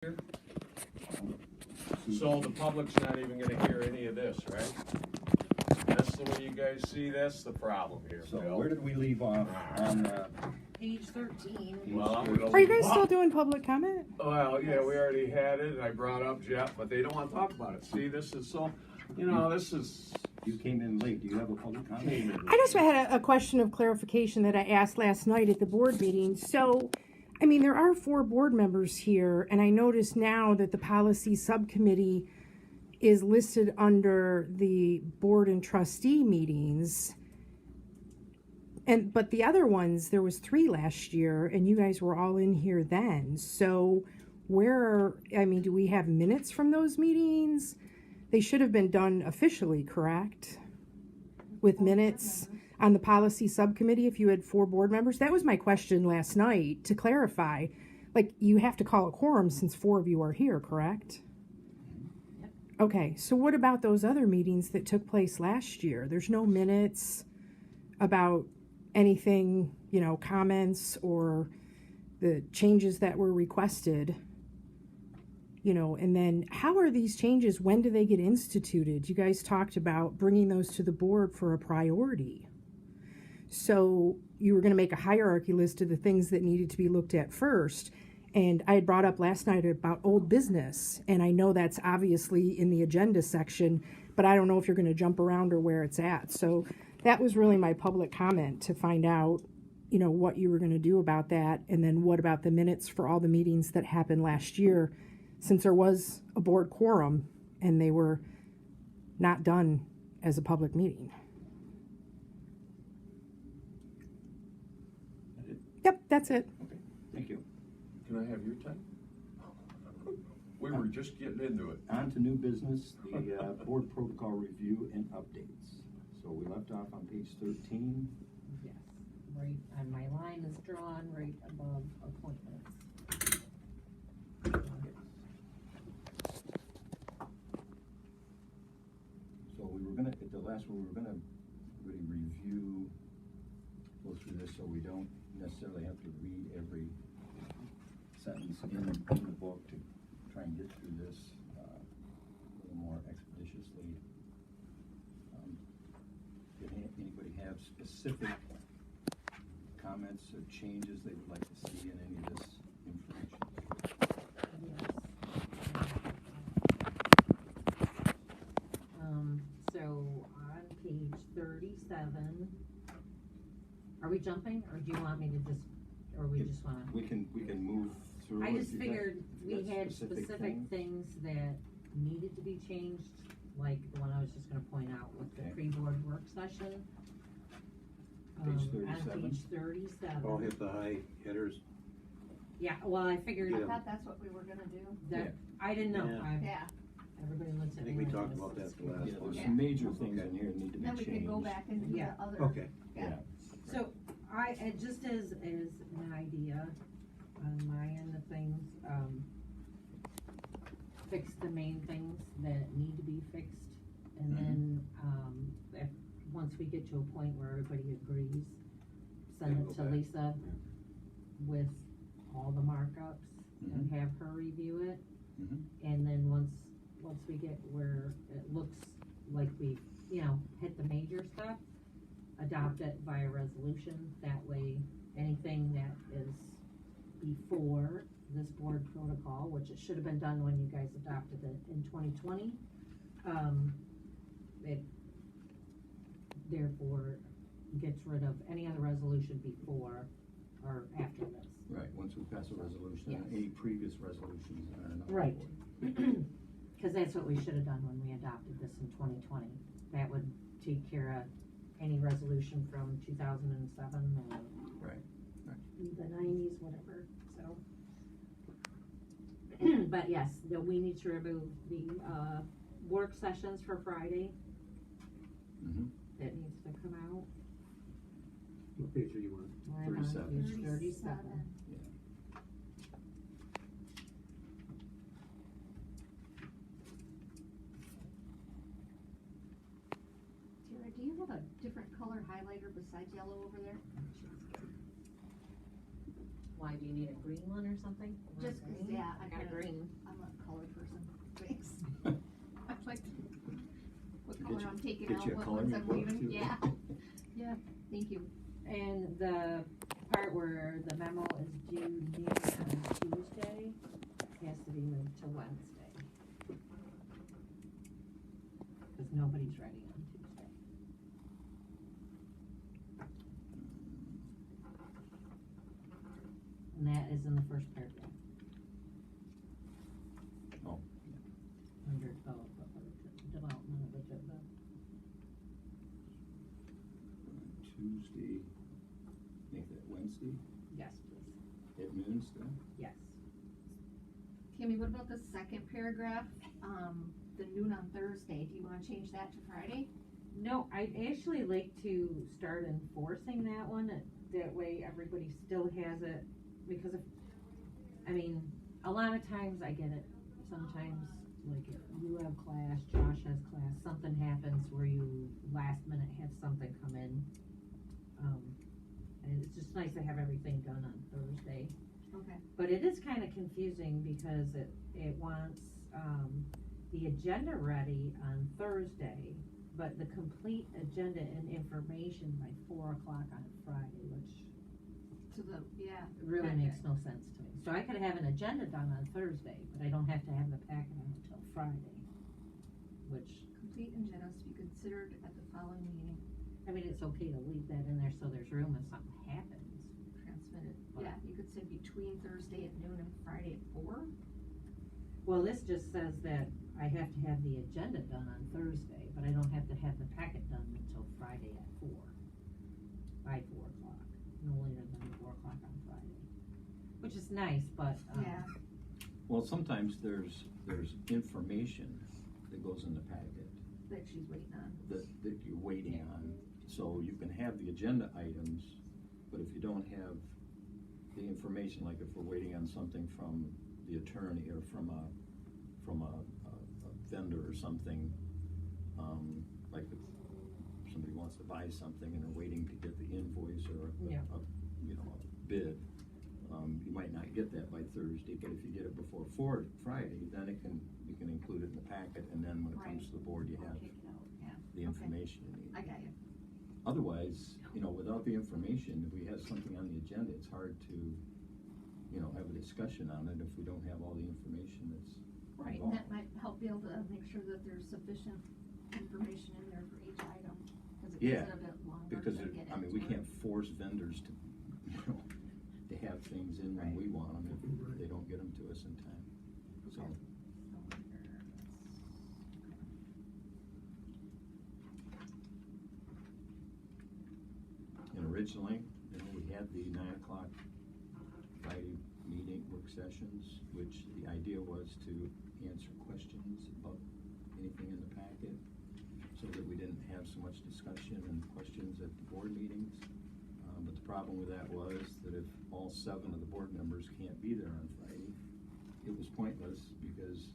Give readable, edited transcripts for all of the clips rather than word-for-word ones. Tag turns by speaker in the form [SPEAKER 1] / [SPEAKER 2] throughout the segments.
[SPEAKER 1] here? So the public's not even gonna hear any of this, right? That's the way you guys see, that's the problem here,
[SPEAKER 2] So
[SPEAKER 1] Bill.
[SPEAKER 2] where did we leave off on,
[SPEAKER 3] Page 13.
[SPEAKER 1] Well, I'm gonna
[SPEAKER 4] Are you
[SPEAKER 1] leave
[SPEAKER 4] guys still
[SPEAKER 1] off.
[SPEAKER 4] doing public comment?
[SPEAKER 1] Well, yeah, we already had it, and I brought up Jeff, but they don't wanna talk about it. See, this is so, this is.
[SPEAKER 2] you came in late, do you have a public comment?
[SPEAKER 4] I just had a question of clarification that I asked last night at the board meeting. So, I mean, there are 4 board members here, and I notice now that the policy subcommittee is listed under the board and trustee meetings. But the other ones, there was 3 last year, and you guys were all in here then. So do we have minutes from those meetings? They should have been done officially, correct? With minutes on the policy subcommittee if you had 4 board members? That was my question last night, to clarify. Like, you have to call a quorum since 4 of you are here, correct? Okay, so what about those other meetings that took place last year? There's no minutes about anything, comments or the changes that were requested. And then how are these changes, when do they get instituted? You guys talked about bringing those to the board for a priority. So you were going to make a hierarchy list of the things that needed to be looked at first. And I had brought up last night about old business, and I know that's obviously in the agenda section, but I don't know if you're going to jump around or where it's at. So that was really my public comment, to find out, what you were going to do about that, and then what about the minutes for all the meetings that happened last year, since there was a board quorum and they were not done as a public meeting. Yep, that's it.
[SPEAKER 2] Okay, thank you.
[SPEAKER 1] Can I have your time? We were just getting into it.
[SPEAKER 2] On to new business, the board protocol review and updates. So we left off on page 13.
[SPEAKER 3] Yes, right, and my line is drawn right above appointments.
[SPEAKER 2] So we were gonna, at the last one, we were gonna really go through this so we don't necessarily have to read every sentence in the book to try and get through this a little more expeditiously. Did anybody have specific comments or changes they would like to see in any of this information?
[SPEAKER 3] So on page 37, are we jumping, or do you want me to just, or we just wanna?
[SPEAKER 2] We can move through.
[SPEAKER 3] I
[SPEAKER 2] it
[SPEAKER 3] just
[SPEAKER 2] if you
[SPEAKER 3] figured we
[SPEAKER 2] got
[SPEAKER 3] had specific things that needed to be changed, like the one I was just gonna point out with the
[SPEAKER 2] Okay.
[SPEAKER 3] pre-board work session.
[SPEAKER 2] Page
[SPEAKER 3] On
[SPEAKER 2] 37.
[SPEAKER 3] page 37.
[SPEAKER 5] I'll hit the high hitters.
[SPEAKER 3] Yeah, well, I figured
[SPEAKER 5] Yeah.
[SPEAKER 6] I thought that's what we were gonna do.
[SPEAKER 3] that, I didn't know.
[SPEAKER 5] Yeah.
[SPEAKER 6] Yeah,
[SPEAKER 3] Everybody looks
[SPEAKER 5] I
[SPEAKER 3] at me
[SPEAKER 5] think we
[SPEAKER 3] like
[SPEAKER 5] talked
[SPEAKER 3] this.
[SPEAKER 5] about that the
[SPEAKER 2] Yeah,
[SPEAKER 5] last
[SPEAKER 2] there's
[SPEAKER 5] one.
[SPEAKER 6] Yeah.
[SPEAKER 2] some major things in here that need to be
[SPEAKER 6] then
[SPEAKER 2] changed.
[SPEAKER 6] we could go back and do the
[SPEAKER 3] Yeah.
[SPEAKER 6] other.
[SPEAKER 5] Okay.
[SPEAKER 2] Yeah.
[SPEAKER 3] So just as an idea on my end of things, fix the main things that need to be fixed. And then, once we get to a point where everybody agrees, send
[SPEAKER 1] Then
[SPEAKER 3] it
[SPEAKER 1] go
[SPEAKER 3] to
[SPEAKER 1] back.
[SPEAKER 3] Lisa with all the markups and
[SPEAKER 2] Mhm.
[SPEAKER 3] have her review it.
[SPEAKER 2] Mhm.
[SPEAKER 3] And then once we get where it looks like we've, hit the major stuff, adopt it via resolution. That way, anything that is before this board protocol, which it should have been done when you guys adopted it in 2020, it therefore gets rid of any other resolution before or after this.
[SPEAKER 2] Right, once we pass a resolution,
[SPEAKER 3] Yes.
[SPEAKER 2] any previous resolutions are not.
[SPEAKER 3] Right. Cause that's what we should have done when we adopted this in 2020. That would take care of any resolution from 2007 or
[SPEAKER 2] Right.
[SPEAKER 3] the 90s, whatever, so. But yes, we need to remove the, work sessions for Friday.
[SPEAKER 2] Mm-hmm.
[SPEAKER 3] That needs to come out.
[SPEAKER 5] What page are you on?
[SPEAKER 3] I'm on
[SPEAKER 2] 37.
[SPEAKER 3] page 37.
[SPEAKER 6] Tara, do you have a different color highlighter besides yellow over there?
[SPEAKER 3] Why, do you need a green one or something? You want
[SPEAKER 6] Just 'cause,
[SPEAKER 3] green?
[SPEAKER 6] yeah,
[SPEAKER 3] I
[SPEAKER 6] I
[SPEAKER 3] got a
[SPEAKER 6] gotta-
[SPEAKER 3] green.
[SPEAKER 6] I'm a color person, thanks. I'm like, what color I'm taking
[SPEAKER 2] Get
[SPEAKER 6] out,
[SPEAKER 2] you a
[SPEAKER 6] what
[SPEAKER 2] coloring
[SPEAKER 6] ones I'm
[SPEAKER 2] book,
[SPEAKER 6] leaving,
[SPEAKER 2] too.
[SPEAKER 6] yeah, yeah, thank you.
[SPEAKER 3] And the part where the memo is due on Tuesday has to be moved to Wednesday. Cause nobody's ready on Tuesday. And that is in the first paragraph.
[SPEAKER 2] Oh,
[SPEAKER 3] Under development of agenda.
[SPEAKER 2] Tuesday, make that Wednesday
[SPEAKER 3] Yes, please.
[SPEAKER 2] at noon still?
[SPEAKER 3] Yes.
[SPEAKER 6] Tammy, what about the second paragraph, the noon on Thursday, do you wanna change that to Friday?
[SPEAKER 3] No, I'd actually like to start enforcing that one, that way everybody still has it, because if, I mean, a lot of times I get it, sometimes, like, if you have class, Josh has class, something happens where you last minute have something come in. And it's just nice to have everything done on Thursday.
[SPEAKER 6] Okay.
[SPEAKER 3] But it is kinda confusing because it wants, the agenda ready on Thursday, but the complete agenda and information by 4 o'clock on Friday, which
[SPEAKER 6] To the, yeah.
[SPEAKER 3] really
[SPEAKER 6] packet.
[SPEAKER 3] makes no sense to me. So I could have an agenda done on Thursday, but I don't have to have the packet on until Friday, which,
[SPEAKER 6] Complete agenda to be considered at the following meeting,
[SPEAKER 3] I mean, it's okay to leave that in there so there's room if something happens.
[SPEAKER 6] transmitted,
[SPEAKER 3] What?
[SPEAKER 6] yeah, you could say between Thursday at noon and Friday at 4.
[SPEAKER 3] Well, this just says that I have to have the agenda done on Thursday, but I don't have to have the packet done until Friday at 4. By 4 o'clock, no later than 4 o'clock on Friday. Which is nice, but,
[SPEAKER 6] Yeah.
[SPEAKER 2] Well, sometimes there's information that goes in the packet
[SPEAKER 6] That she's waiting on.
[SPEAKER 2] that you're waiting on. So you can have the agenda items, but if you don't have the information, like if we're waiting on something from the attorney or from a vendor or something, like if somebody wants to buy something and they're waiting to get the invoice or
[SPEAKER 3] Yeah.
[SPEAKER 2] a bid, you might not get that by Thursday, but if you get it before Friday, then you can include it in the packet, and then when it comes to the board, you
[SPEAKER 6] I'll
[SPEAKER 2] have
[SPEAKER 6] take it out, yeah,
[SPEAKER 2] the information you need.
[SPEAKER 6] I got you.
[SPEAKER 2] Otherwise, without the information, if we have something on the agenda, it's hard to, have a discussion on it if we don't have all the information that's
[SPEAKER 6] Right, and
[SPEAKER 2] involved.
[SPEAKER 6] that might help be able to make sure that there's sufficient information in there for each item, cause it
[SPEAKER 2] Yeah,
[SPEAKER 6] gives it a bit longer
[SPEAKER 2] Because,
[SPEAKER 6] to get into
[SPEAKER 2] we
[SPEAKER 6] it.
[SPEAKER 2] can't force vendors to, to have things in when we want them if they don't get them to us in time, so.
[SPEAKER 6] Okay.
[SPEAKER 2] And originally, we had the 9 o'clock Friday meeting work sessions, which the idea was to answer questions about anything in the packet, so that we didn't have so much discussion and questions at the board meetings. But the problem with that was that if all 7 of the board members can't be there on Friday, it was pointless, because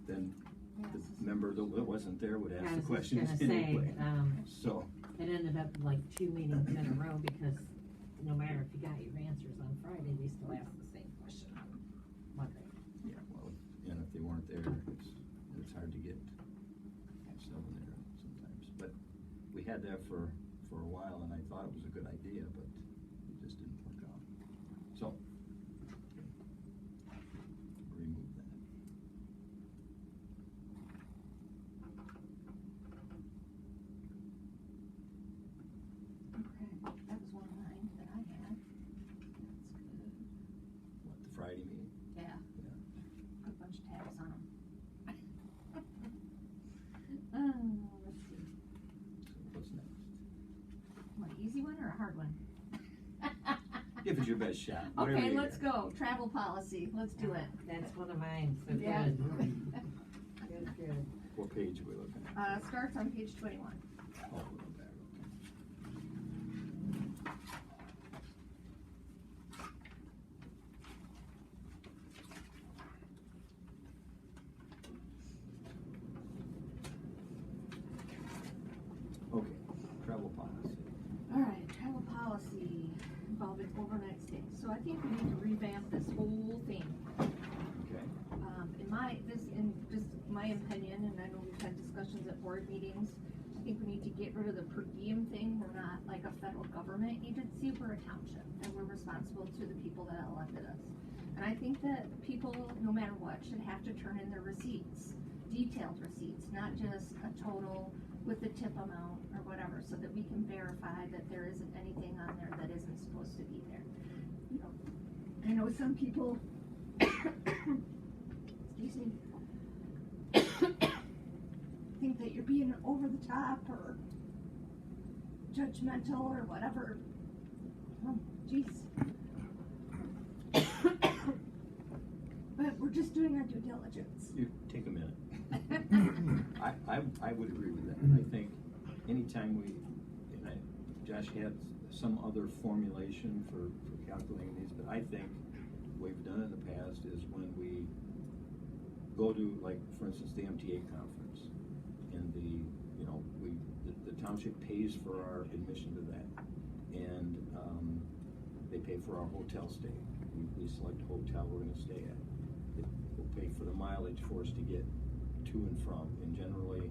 [SPEAKER 2] then the member that wasn't there would ask the questions
[SPEAKER 3] I was just gonna
[SPEAKER 2] anyway.
[SPEAKER 3] say,
[SPEAKER 2] So,
[SPEAKER 3] it ended up like 2 meetings in a row, because no matter if you got your answers on Friday, they still ask the same question on Monday.
[SPEAKER 2] yeah, well, and if they weren't there, it's hard to get 7 there sometimes. But we had that for a while, and I thought it was a good idea, but it just didn't work out. So, remove that.
[SPEAKER 6] Okay, that was one of mine that I had. That's good.
[SPEAKER 2] What, the Friday meeting?
[SPEAKER 6] Yeah.
[SPEAKER 2] Yeah.
[SPEAKER 6] Put a bunch of tabs on them. Let's see.
[SPEAKER 2] So what's next?
[SPEAKER 6] What, easy one or a hard one?
[SPEAKER 2] Give it your best shot. Whatever
[SPEAKER 6] Okay,
[SPEAKER 2] you
[SPEAKER 6] let's
[SPEAKER 2] got.
[SPEAKER 6] go. Travel policy. Let's do it.
[SPEAKER 3] That's one of mine, so
[SPEAKER 6] Yeah.
[SPEAKER 3] good. Good, good.
[SPEAKER 2] What page are we looking at?
[SPEAKER 6] Starts on page 21.
[SPEAKER 2] Oh, we're going back, okay. Okay, travel policy.
[SPEAKER 6] All right, travel policy involving overnight stays. So I think we need to revamp this whole thing.
[SPEAKER 2] Okay.
[SPEAKER 6] In just my opinion, and I know we've had discussions at board meetings, I think we need to get rid of the per diem thing. We're not like a federal government agency, we're a township, and we're responsible to the people that elected us. And I think that people, no matter what, should have to turn in their receipts, detailed receipts, not just a total with the tip amount or whatever, so that we can verify that there isn't anything on there that isn't supposed to be there. You know, I know some people, excuse me, think that you're being over the top or judgmental or whatever. Oh, jeez. But we're just doing our due diligence.
[SPEAKER 2] You take a minute. I would agree with that. I think anytime Josh had some other formulation for calculating these, but I think what we've done in the past is when we go to, like, for instance, the MTA conference, and the township pays for our admission to that, and they pay for our hotel stay. We select a hotel we're gonna stay at. We'll pay for the mileage for us to get to and from, and generally,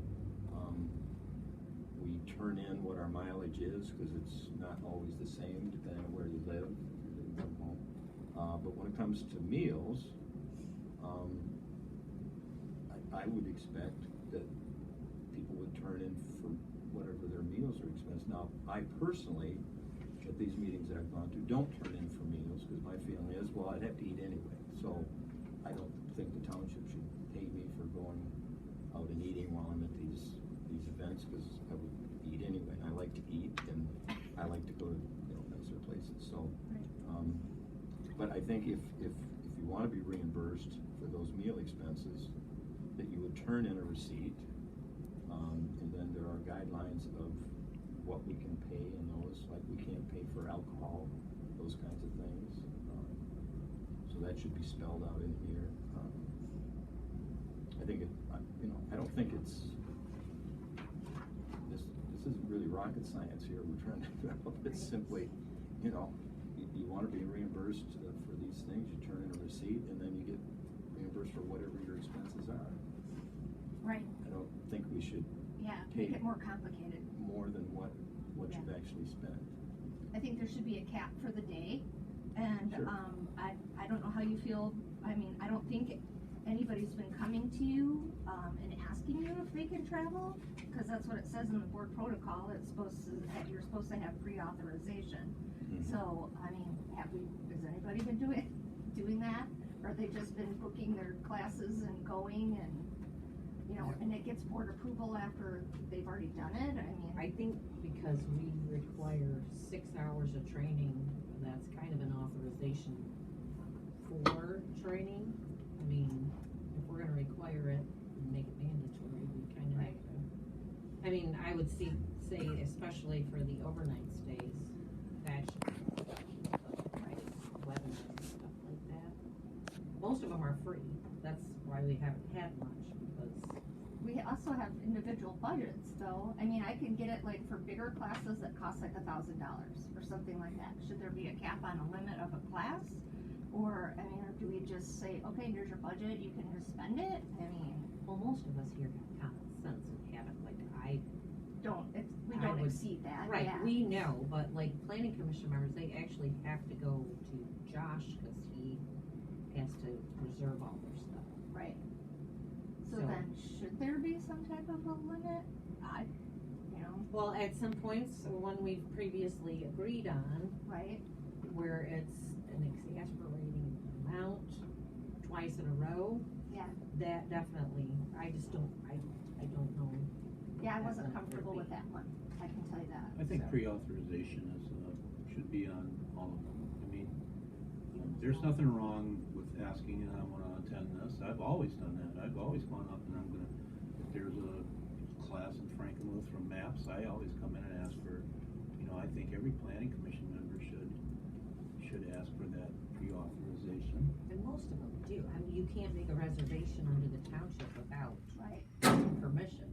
[SPEAKER 2] we turn in what our mileage is, because it's not always the same depending on where you live, from home. But when it comes to meals, I would expect that people would turn in for whatever their meals are expense. Now, I personally, at these meetings that I've gone to, don't turn in for meals, because my feeling is, well, I'd have to eat anyway. So I don't think the township should pay me for going out and eating while I'm at these events, because I would eat anyway. And I like to eat, and I like to go to nicer places. So, but I think if you want to be reimbursed for those meal expenses, that you would turn in a receipt, and then there are guidelines of what we can pay in those, like we can't pay for alcohol, those kinds of things. So that should be spelled out in here. I think I don't think this isn't really rocket science here. We're trying to develop it simply, you want to be reimbursed for these things, you turn in a receipt, and then you get reimbursed for whatever your expenses are.
[SPEAKER 6] Right.
[SPEAKER 2] I don't think we should
[SPEAKER 6] Make it more complicated.
[SPEAKER 2] more than what you've actually spent.
[SPEAKER 6] I think there should be a cap for the day, and
[SPEAKER 2] Sure.
[SPEAKER 6] I don't know how you feel. I mean, I don't think anybody's been coming to you and asking you if they can travel, because that's what it says in the board protocol. It's you're supposed to have pre-authorization.
[SPEAKER 2] Mhm.
[SPEAKER 6] So I mean, has anybody been doing that, or they just been booking their classes and going and and it gets board approval after they've already done it? I mean,
[SPEAKER 3] I think because we require 6 hours of training, that's kind of an authorization for training. I mean, if we're gonna require it and make it mandatory, we kind of have to. I mean, I would say especially for the overnight stays, that should be webinars and stuff like that. Most of them are free. That's why we haven't had much, because
[SPEAKER 6] we also have individual budgets, though. I mean, I can get it like for bigger classes that cost like $1,000 or something like that. Should there be a cap on a limit of a class? Or, I mean, or do we just say, okay, here's your budget, you can just spend it? I mean,
[SPEAKER 3] well, most of us here have common sense and haven't, like,
[SPEAKER 6] we don't exceed that.
[SPEAKER 3] Right,
[SPEAKER 6] yeah.
[SPEAKER 3] we know, but like planning commission members, they actually have to go to Josh, cause he has to reserve all their stuff.
[SPEAKER 6] Right. So
[SPEAKER 3] So-
[SPEAKER 6] then, should there be some type of a limit?
[SPEAKER 3] Well, at some points, one we've previously agreed on,
[SPEAKER 6] Right?
[SPEAKER 3] where it's an exasperating amount twice in a row.
[SPEAKER 6] Yeah.
[SPEAKER 3] That definitely, I just don't, I don't know.
[SPEAKER 6] Yeah, I
[SPEAKER 3] That's
[SPEAKER 6] wasn't
[SPEAKER 3] not
[SPEAKER 6] comfortable
[SPEAKER 3] fair.
[SPEAKER 6] with that one. I can tell you that.
[SPEAKER 5] I think
[SPEAKER 3] So-
[SPEAKER 5] pre-authorization should be on all of them. I mean, there's nothing wrong with asking, I wanna attend this. I've always done that. I've always gone up and if there's a class in Frankenmuth from MAPS, I always come in and ask for, I think every planning commission member should ask for that pre-authorization.
[SPEAKER 3] And most of them do. I mean, you can't make a reservation under the township without
[SPEAKER 6] Right.
[SPEAKER 3] permission.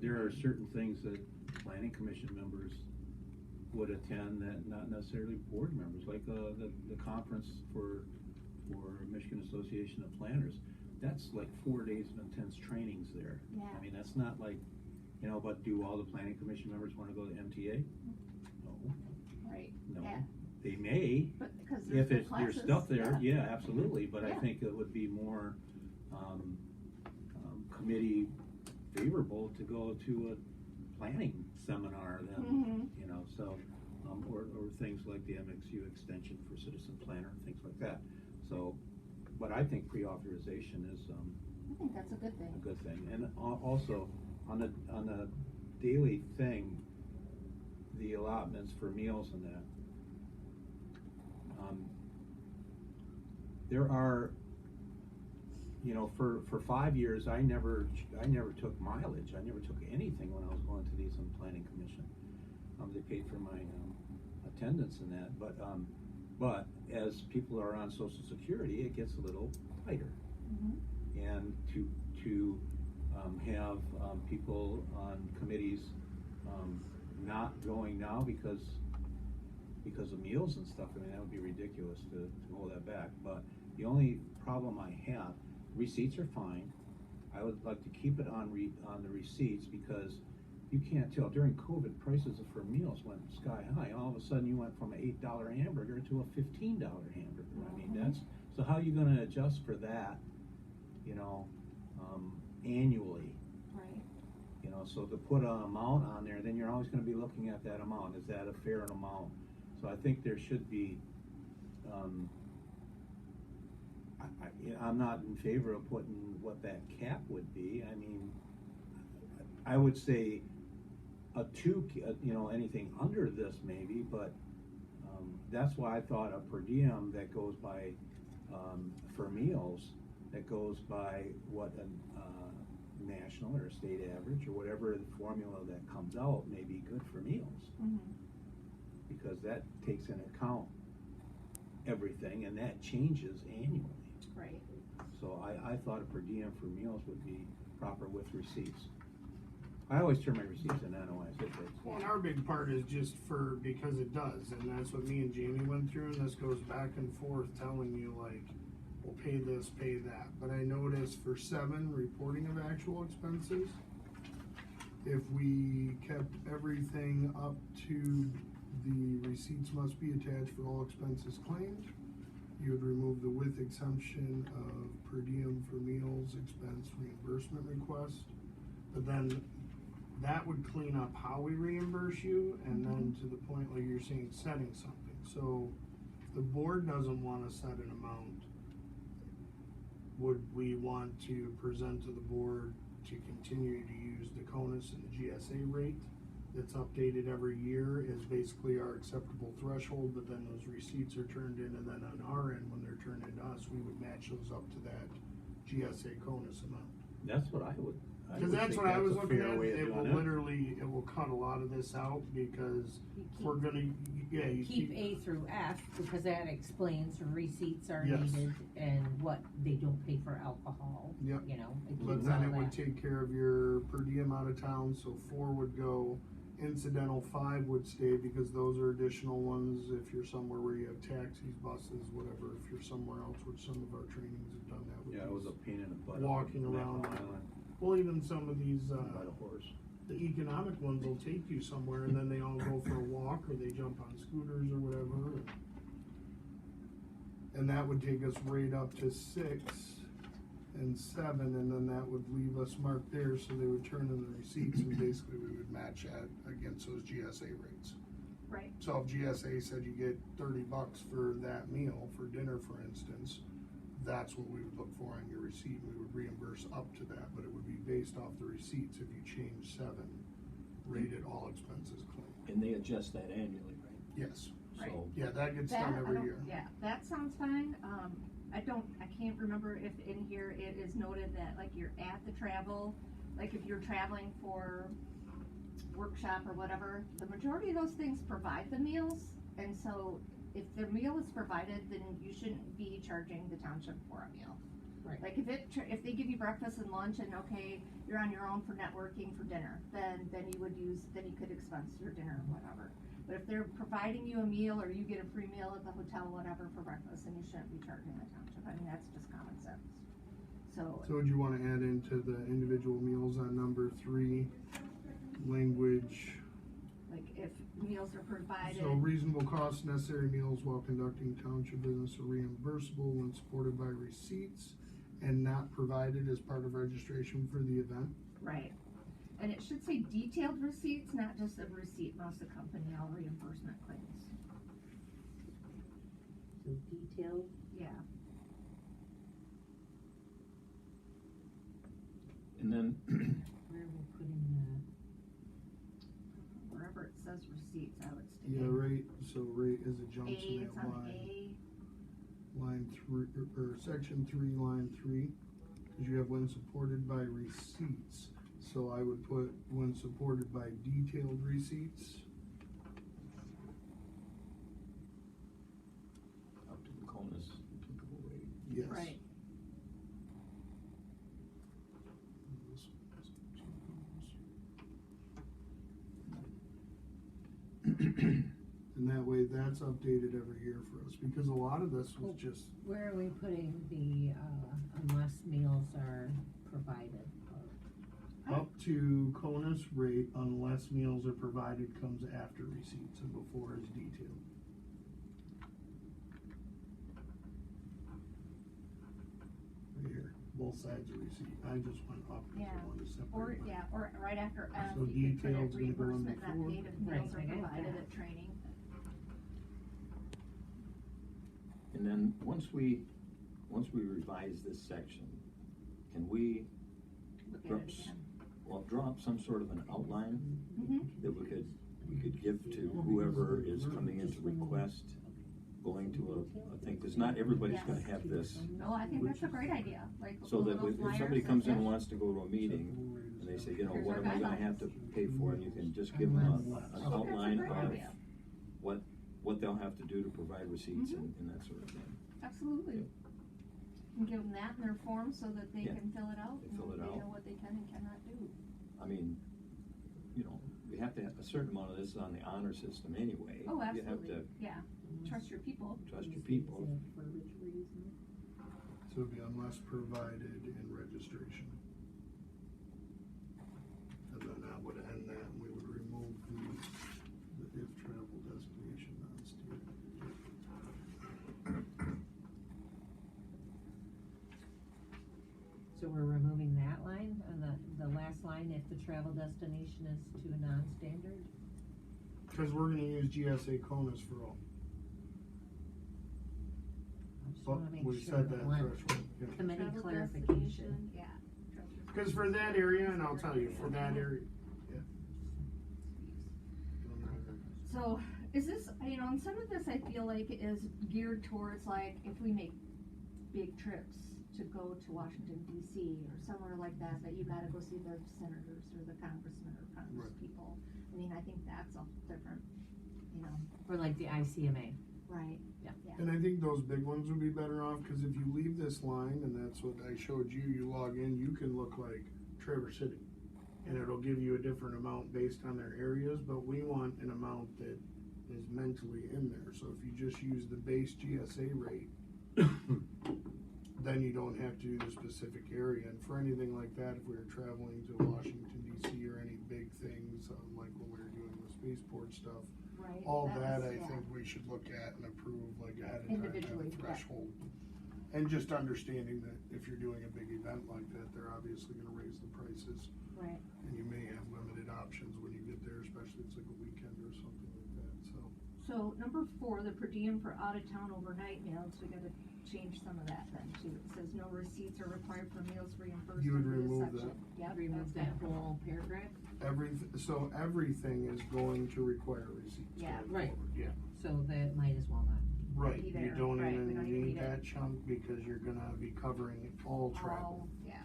[SPEAKER 5] There are certain things that planning commission members would attend that not necessarily board members, like, the conference for Michigan Association of Planners. That's like 4 days of intense trainings there.
[SPEAKER 6] Yeah.
[SPEAKER 5] I mean, that's not like, but do all the planning commission members wanna go to MTA? No,
[SPEAKER 6] Right.
[SPEAKER 5] no.
[SPEAKER 6] Yeah.
[SPEAKER 5] They may,
[SPEAKER 6] But because there's
[SPEAKER 5] if
[SPEAKER 6] good
[SPEAKER 5] there's
[SPEAKER 6] classes.
[SPEAKER 5] stuff there, yeah, absolutely, but I
[SPEAKER 6] Yeah.
[SPEAKER 5] think it would be more, committee favorable to go to a planning seminar than,
[SPEAKER 6] Mhm.
[SPEAKER 5] so, or things like the MXU extension for citizen planner, things like that. So, but I think pre-authorization is,
[SPEAKER 6] I think that's a good thing.
[SPEAKER 5] a good thing, and also, on the daily thing, the allotments for meals and that, there are, for 5 years, I never took mileage, I never took anything when I was going to these on planning commission. They paid for my, attendance in that, but as people are on social security, it gets a little tighter.
[SPEAKER 6] Mhm.
[SPEAKER 5] And to have, people on committees, not going now because of meals and stuff, I mean, that would be ridiculous to hold that back. But the only problem I have, receipts are fine. I would like to keep it on the receipts, because you can't tell, during COVID, prices for meals went sky high. All of a sudden, you went from an $8 hamburger to a $15 hamburger. I mean, so how are you gonna adjust for that, annually?
[SPEAKER 6] Right.
[SPEAKER 5] So to put an amount on there, then you're always gonna be looking at that amount, is that a fair amount? So I think there should be, I'm not in favor of putting what that cap would be. I mean, I would say anything under this maybe, but, that's why I thought a per diem that goes by, for meals, that goes by what a, national or state average, or whatever the formula that comes out, may be good for meals.
[SPEAKER 6] Mhm.
[SPEAKER 5] Because that takes into account everything, and that changes annually.
[SPEAKER 6] Right.
[SPEAKER 5] So I thought a per diem for meals would be proper with receipts. I always turn my receipts in anyways.
[SPEAKER 7] Well, and our big part is just because it does, and that's what me and Jamie went through, and this goes back and forth telling you, like, we'll pay this, pay that. But I noticed for 7, reporting of actual expenses, if we kept everything up to the receipts must be attached for all expenses claimed, you would remove the with exemption of per diem for meals expense reimbursement request. But then that would clean up how we reimburse you, and then to the point like you're saying, setting something. So if the board doesn't wanna set an amount, would we want to present to the board to continue to use the CONUS and the GSA rate that's updated every year is basically our acceptable threshold, but then those receipts are turned in, and then on our end, when they're turned into us, we would match those up to that GSA CONUS amount.
[SPEAKER 5] That's what I would.
[SPEAKER 7] Cause that's what I was looking at, it will
[SPEAKER 5] it.
[SPEAKER 7] literally, it will cut a lot of this out, because
[SPEAKER 3] You
[SPEAKER 7] we're gonna, you
[SPEAKER 3] keep A through F, because that explains receipts are
[SPEAKER 7] Yes.
[SPEAKER 3] needed and what they don't pay for alcohol.
[SPEAKER 7] Yep.
[SPEAKER 3] It
[SPEAKER 7] But
[SPEAKER 3] keeps
[SPEAKER 7] then
[SPEAKER 3] all
[SPEAKER 7] it would
[SPEAKER 3] that.
[SPEAKER 7] take care of your per diem out of town, so 4 would go, incidental 5 would stay, because those are additional ones if you're somewhere where you have taxis, buses, whatever, if you're somewhere else, which some of our trainings have done that with.
[SPEAKER 5] Yeah, it was a pain in the butt.
[SPEAKER 7] Walking around.
[SPEAKER 5] Mackinac Island,
[SPEAKER 7] Well, even some of these,
[SPEAKER 5] by the horse.
[SPEAKER 7] the economic ones will take you somewhere, and then they all go for a walk, or they jump on scooters or whatever. And that would take us right up to 6 and 7, and then that would leave us marked there, so they would turn in the receipts, and basically we would match that against those GSA rates.
[SPEAKER 6] Right.
[SPEAKER 7] So if GSA said you get $30 for that meal, for dinner, for instance, that's what we would look for on your receipt, and we would reimburse up to that, but it would be based off the receipts. If you change 7, rated all expenses claimed.
[SPEAKER 2] And they adjust that annually, right?
[SPEAKER 7] Yes.
[SPEAKER 2] So,
[SPEAKER 7] Yeah, that gets
[SPEAKER 6] That,
[SPEAKER 7] done
[SPEAKER 6] I
[SPEAKER 7] every
[SPEAKER 6] don't-
[SPEAKER 7] year.
[SPEAKER 6] Yeah, that sounds fine. I can't remember if in here it is noted that like you're at the travel, like if you're traveling for workshop or whatever, the majority of those things provide the meals. And so if the meal is provided, then you shouldn't be charging the township for a meal.
[SPEAKER 3] Right.
[SPEAKER 6] Like if they give you breakfast and lunch and okay, you're on your own for networking for dinner, then you could expense your dinner or whatever. But if they're providing you a meal or you get a free meal at the hotel, whatever, for breakfast, then you shouldn't be charging the township. I mean, that's just common sense. So,
[SPEAKER 7] So would you wanna add into the individual meals on number 3, language,
[SPEAKER 6] like, if meals are provided.
[SPEAKER 7] so reasonable cost necessary meals while conducting township business are reimbursable when supported by receipts and not provided as part of registration for the event?
[SPEAKER 6] Right. And it should say detailed receipts, not just a receipt must accompany all reimbursement claims.
[SPEAKER 3] So detailed,
[SPEAKER 6] Yeah.
[SPEAKER 2] And then,
[SPEAKER 3] where we're putting
[SPEAKER 6] Wherever it says receipts, I would stick
[SPEAKER 7] Yeah,
[SPEAKER 6] it.
[SPEAKER 7] rate, so rate is a jumps
[SPEAKER 6] A,
[SPEAKER 7] in
[SPEAKER 6] it's
[SPEAKER 7] that
[SPEAKER 6] on
[SPEAKER 7] line,
[SPEAKER 6] A.
[SPEAKER 7] line 3, or section 3, line 3, cause you have when supported by receipts. So I would put when supported by detailed receipts.
[SPEAKER 2] up to the CONUS applicable rate.
[SPEAKER 7] Yes.
[SPEAKER 6] Right.
[SPEAKER 7] And that way, that's updated every year for us, because a lot of this was just,
[SPEAKER 3] where are we putting the, unless meals are provided?
[SPEAKER 7] up to CONUS rate unless meals are provided comes after receipts and before is detailed. Right here, both sides of receipt, I just went up because
[SPEAKER 6] Yeah.
[SPEAKER 7] I wanted to
[SPEAKER 6] Or,
[SPEAKER 7] separate.
[SPEAKER 6] yeah, or right after F,
[SPEAKER 7] So
[SPEAKER 6] you could put
[SPEAKER 7] detail's
[SPEAKER 6] it
[SPEAKER 7] gonna go in
[SPEAKER 6] reimbursement not
[SPEAKER 7] before.
[SPEAKER 6] paid if meals
[SPEAKER 3] Right,
[SPEAKER 6] are
[SPEAKER 3] I get
[SPEAKER 6] provided
[SPEAKER 3] that.
[SPEAKER 6] at training.
[SPEAKER 2] And then, once we revise this section, can we
[SPEAKER 6] Look at
[SPEAKER 2] drop,
[SPEAKER 6] it again.
[SPEAKER 2] draw up some sort of an outline
[SPEAKER 6] Mhm.
[SPEAKER 2] that we could give to whoever is coming in to request going to a thing, cause not everybody's gonna
[SPEAKER 6] Yes.
[SPEAKER 2] have this.
[SPEAKER 6] No, I think that's a great idea, like
[SPEAKER 2] So
[SPEAKER 6] the
[SPEAKER 2] that
[SPEAKER 6] little
[SPEAKER 2] if
[SPEAKER 6] flyers
[SPEAKER 2] somebody
[SPEAKER 6] that
[SPEAKER 2] comes in
[SPEAKER 6] say-
[SPEAKER 2] and wants to go to a meeting, and they say, you know,
[SPEAKER 6] Here's
[SPEAKER 2] what
[SPEAKER 6] our
[SPEAKER 2] am I gonna have to pay for, and you can just give them
[SPEAKER 7] Unless.
[SPEAKER 2] an
[SPEAKER 7] That's a
[SPEAKER 2] outline
[SPEAKER 6] great
[SPEAKER 2] of
[SPEAKER 6] idea.
[SPEAKER 2] what they'll have to do to provide receipts and that sort of thing.
[SPEAKER 6] Absolutely. And give them that in their form so that they
[SPEAKER 2] Yeah.
[SPEAKER 6] can fill it out.
[SPEAKER 2] They
[SPEAKER 6] and
[SPEAKER 2] fill it
[SPEAKER 6] They
[SPEAKER 2] out.
[SPEAKER 6] know what they can and cannot do.
[SPEAKER 2] I mean, you know, we have to have, a certain amount of this is on the honor system anyway.
[SPEAKER 6] Oh,
[SPEAKER 2] You have
[SPEAKER 6] absolutely,
[SPEAKER 2] to
[SPEAKER 6] yeah. Trust your people.
[SPEAKER 2] trust your people.
[SPEAKER 3] For which reason?
[SPEAKER 7] So it'd be unless provided in registration. And then that would end that, and we would remove the if travel destination non-state.
[SPEAKER 3] So we're removing that line on the last line, if the travel destination is to a non-standard?
[SPEAKER 7] Cause we're gonna use GSA CONUS for all,
[SPEAKER 3] I just
[SPEAKER 7] but
[SPEAKER 3] wanna make
[SPEAKER 7] we
[SPEAKER 3] sure
[SPEAKER 7] said
[SPEAKER 3] the
[SPEAKER 7] that
[SPEAKER 3] one,
[SPEAKER 7] threshold, yeah.
[SPEAKER 3] committee
[SPEAKER 6] Travel
[SPEAKER 3] clarification.
[SPEAKER 6] destination, yeah. Trust your
[SPEAKER 7] Cause for that area, and I'll tell you, for that area, yeah.
[SPEAKER 6] So, is this, you know, and some of this I feel like is geared towards like, if we make big trips to go to Washington DC or somewhere like that, that you gotta go see the senators or the congressmen or congresspeople. I mean, I think that's a different, you know,
[SPEAKER 3] Or like the ICMA.
[SPEAKER 6] right,
[SPEAKER 3] Yeah.
[SPEAKER 6] yeah.
[SPEAKER 7] And I think those big ones would be better off, cause if you leave this line, and that's what I showed you, you log in, you can look like Traverse City. And it'll give you a different amount based on their areas, but we want an amount that is mentally in there, so if you just use the base GSA rate, then you don't have to do the specific area, and for anything like that, if we were traveling to Washington DC or any big things, like when we were doing the spaceport stuff,
[SPEAKER 6] Right.
[SPEAKER 7] all that
[SPEAKER 6] was-
[SPEAKER 7] I
[SPEAKER 6] yeah.
[SPEAKER 7] think we should look at and approve like ahead of time, have
[SPEAKER 6] Individually,
[SPEAKER 7] a
[SPEAKER 6] yeah.
[SPEAKER 7] threshold. And just understanding that if you're doing a big event like that, they're obviously gonna raise the prices,
[SPEAKER 6] Right.
[SPEAKER 7] and you may have limited options when you get there, especially if it's like a weekend or something like that, so.
[SPEAKER 6] So number 4, the per diem for out of town overnight meals, we gotta change some of that then too. It says no receipts are required for meals reimbursed
[SPEAKER 7] You would
[SPEAKER 6] under this
[SPEAKER 7] remove
[SPEAKER 6] section.
[SPEAKER 7] that.
[SPEAKER 6] Yep,
[SPEAKER 3] Remove
[SPEAKER 6] that's
[SPEAKER 3] that
[SPEAKER 6] good.
[SPEAKER 3] whole paragraph?
[SPEAKER 7] So everything is going to require receipts
[SPEAKER 6] Yeah.
[SPEAKER 7] going
[SPEAKER 3] Right.
[SPEAKER 7] forward, yeah.
[SPEAKER 3] So that might as well not.
[SPEAKER 7] Right,
[SPEAKER 6] Be
[SPEAKER 7] you
[SPEAKER 6] there,
[SPEAKER 7] don't
[SPEAKER 6] right, we
[SPEAKER 7] even
[SPEAKER 6] don't even
[SPEAKER 7] need
[SPEAKER 6] need it.
[SPEAKER 7] that chunk because you're gonna be covering all travel.
[SPEAKER 6] All, yeah,